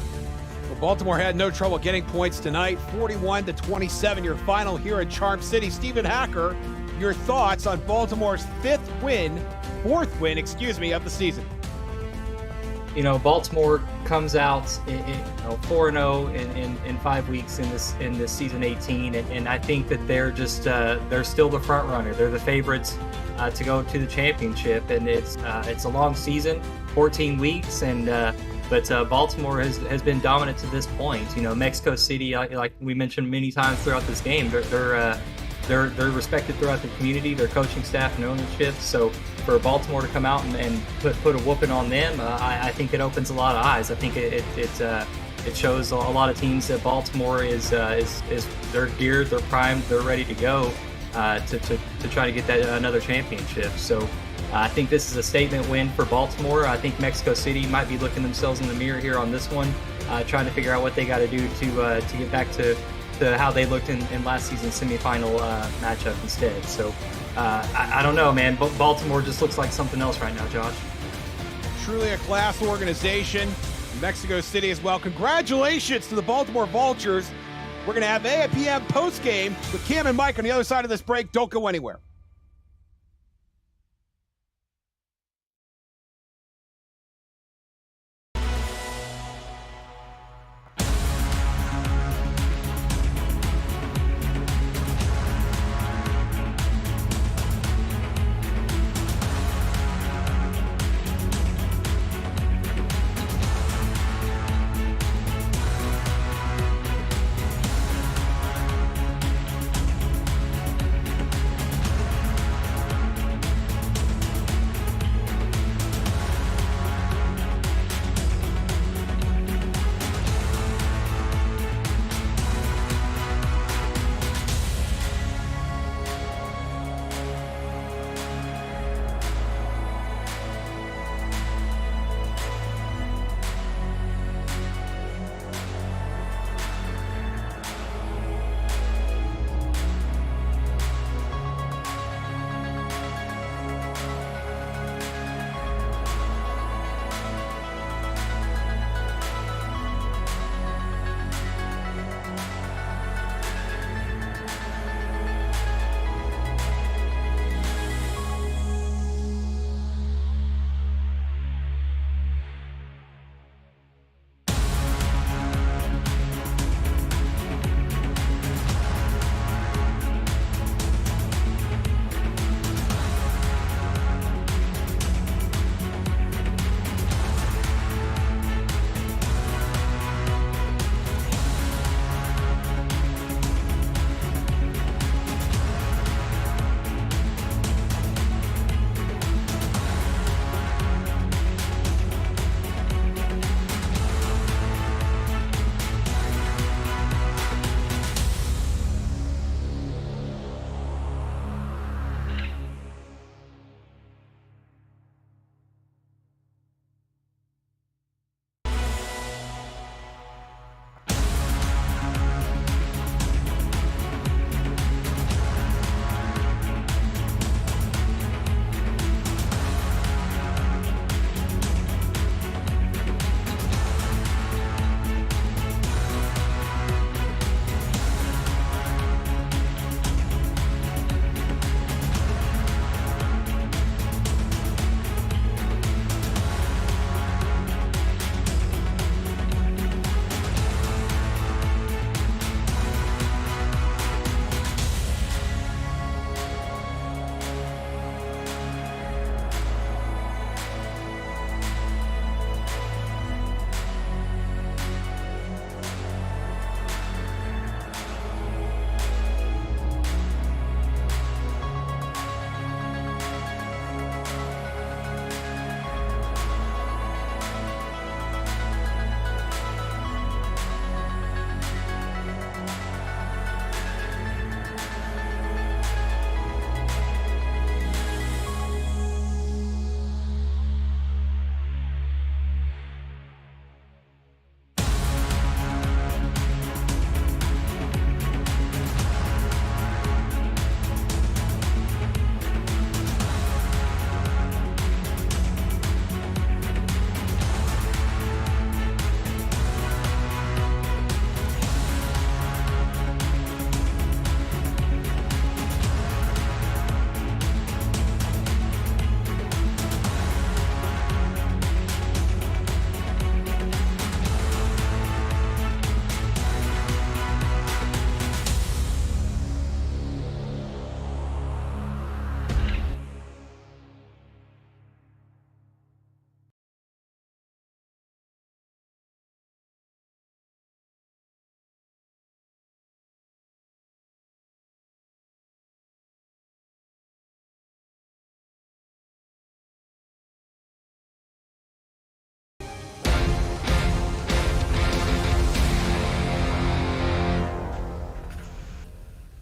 Well, Baltimore had no trouble getting points tonight, 41-27, your final here in Charm City. Stephen Hacker, your thoughts on Baltimore's fourth win of the season. Baltimore comes out 4-0 in 5 weeks in this season 18, and I think that they're still the front runner. They're the favorites to go to the championship, and it's a long season, 14 weeks, but Baltimore has been dominant to this point. Mexico City, like we mentioned many times throughout this game, they're respected throughout the community, their coaching staff and ownership. So for Baltimore to come out and put a whooping on them, I think it opens a lot of eyes. I think it shows a lot of teams that Baltimore is they're geared, they're primed, they're ready to go to try to get that another championship. So I think this is a statement win for Baltimore. I think Mexico City might be looking themselves in the mirror here on this one, trying to figure out what they got to do to get back to how they looked in last season's semifinal matchup instead. So I don't know, man. Baltimore just looks like something else right now, Josh. Truly a class organization. Mexico City as well. Congratulations to the Baltimore Vultures. We're going to have AIPM postgame with Cam and Mike on the other side of this break. Don't go anywhere.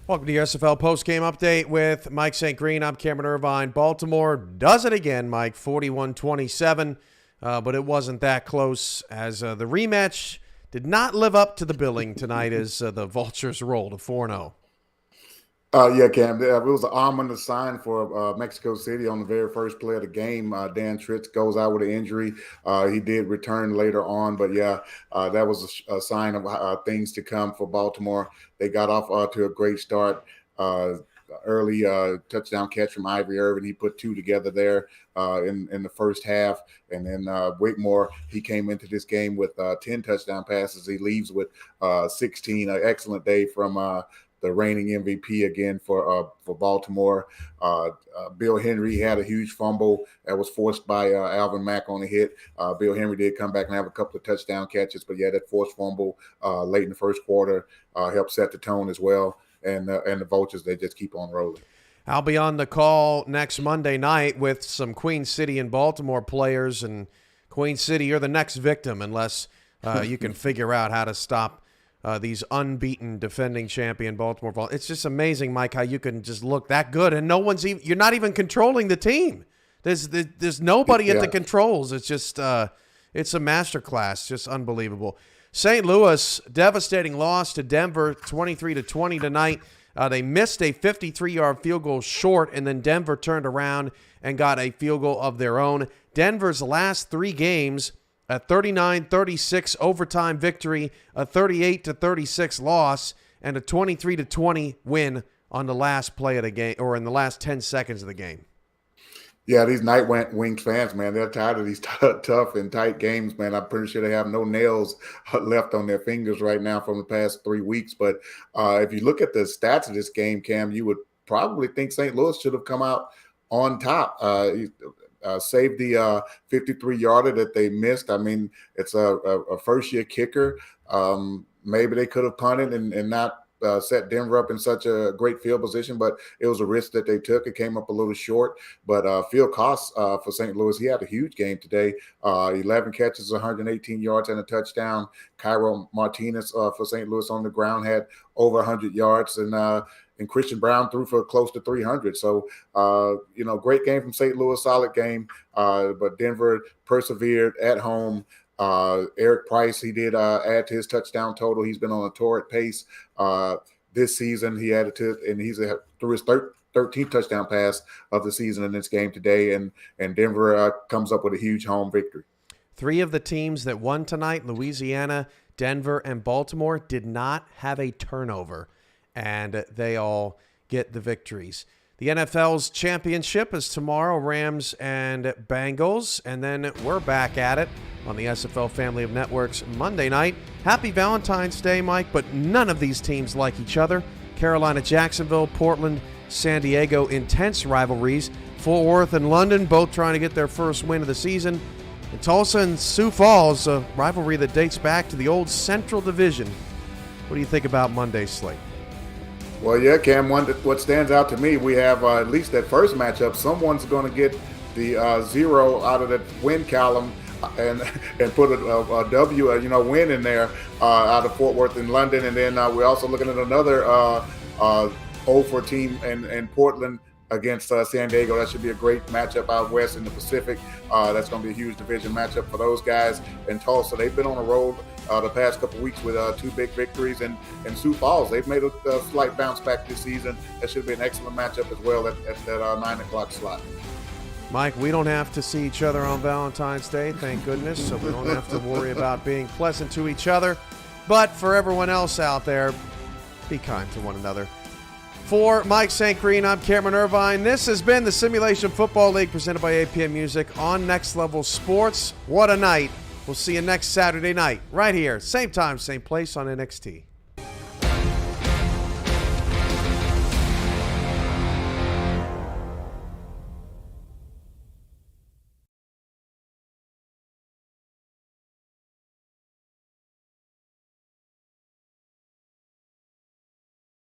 Welcome to your SFL post-game update with Mike St. Green. I'm Cameron Irvine. Baltimore does it again, Mike, 41-27, but it wasn't that close as the rematch did not live up to the billing tonight as the Vultures rolled to 4-0. Yeah, Cam. It was an ominous sign for Mexico City on the very first play of the game. Dan Tritz goes out with an injury. He did return later on, but yeah, that was a sign of things to come for Baltimore. They got off to a great start. Early touchdown catch from Ivory Irvin. He put two together there in the first half. And then Whitmore, he came into this game with 10 touchdown passes. He leaves with 16. An excellent day from the reigning MVP again for Baltimore. Bill Henry had a huge fumble that was forced by Alvin Mack on a hit. Bill Henry did come back and have a couple of touchdown catches, but yeah, that forced fumble late in the first quarter helped set the tone as well. And the Vultures, they just keep on rolling. I'll be on the call next Monday night with some Queen City and Baltimore players, and Queen City, you're the next victim unless you can figure out how to stop these unbeaten defending champion Baltimore. It's just amazing, Mike, how you can just look that good and you're not even controlling the team. There's nobody at the controls. It's just it's a masterclass, just unbelievable. St. Louis, devastating loss to Denver, 23-20 tonight. They missed a 53-yard field goal short, and then Denver turned around and got a field goal of their own. Denver's last three games, a 39-36 overtime victory, a 38-36 loss, and a 23-20 win on the last play of the game, or in the last 10 seconds of the game. Yeah, these Night Wings fans, man, they're tired of these tough and tight games, man. I'm pretty sure they have no nails left on their fingers right now from the past 3 weeks. But if you look at the stats of this game, Cam, you would probably think St. Louis should have come out on top. Saved the 53-yarder that they missed. I mean, it's a first-year kicker. Maybe they could have punted and not set Denver up in such a great field position, but it was a risk that they took. It came up a little short, but Phil Koss for St. Louis, he had a huge game today. 11 catches, 118 yards, and a touchdown. Cairo Martinez for St. Louis on the ground had over 100 yards, and Christian Brown threw for close to 300. So, great game from St. Louis, solid game, but Denver persevered at home. Eric Price, he did add to his touchdown total. He's been on a torrid pace this season. He added to, and he's through his 13th touchdown pass of the season in this game today, and Denver comes up with a huge home victory. Three of the teams that won tonight, Louisiana, Denver, and Baltimore, did not have a turnover, and they all get the victories. The NFL's championship is tomorrow, Rams and Bengals, and then we're back at it on the SFL family of networks Monday night. Happy Valentine's Day, Mike, but none of these teams like each other. Carolina, Jacksonville, Portland, San Diego, intense rivalries. Fort Worth and London, both trying to get their first win of the season. And Tulsa and Sioux Falls, a rivalry that dates back to the old Central Division. What do you think about Monday's slate? Well, yeah, Cam, what stands out to me, we have at least that first matchup, someone's going to get the 0 out of that win column and put a W, win in there out of Fort Worth and London. And then we're also looking at another 0-4 team in Portland against San Diego. That should be a great matchup out west in the Pacific. That's going to be a huge division matchup for those guys. And Tulsa, they've been on a roll the past couple of weeks with two big victories. And Sioux Falls, they've made a slight bounce back this season. That should be an excellent matchup as well at that 9 o'clock slot. Mike, we don't have to see each other on Valentine's Day, thank goodness, so we don't have to worry about being pleasant to each other. But for everyone else out there, be kind to one another. For Mike St. Green, I'm Cameron Irvine. This has been the Simulation Football League presented by APM Music on Next Level Sports. What a night. We'll see you next Saturday night, right here. Same time, same place on NXT.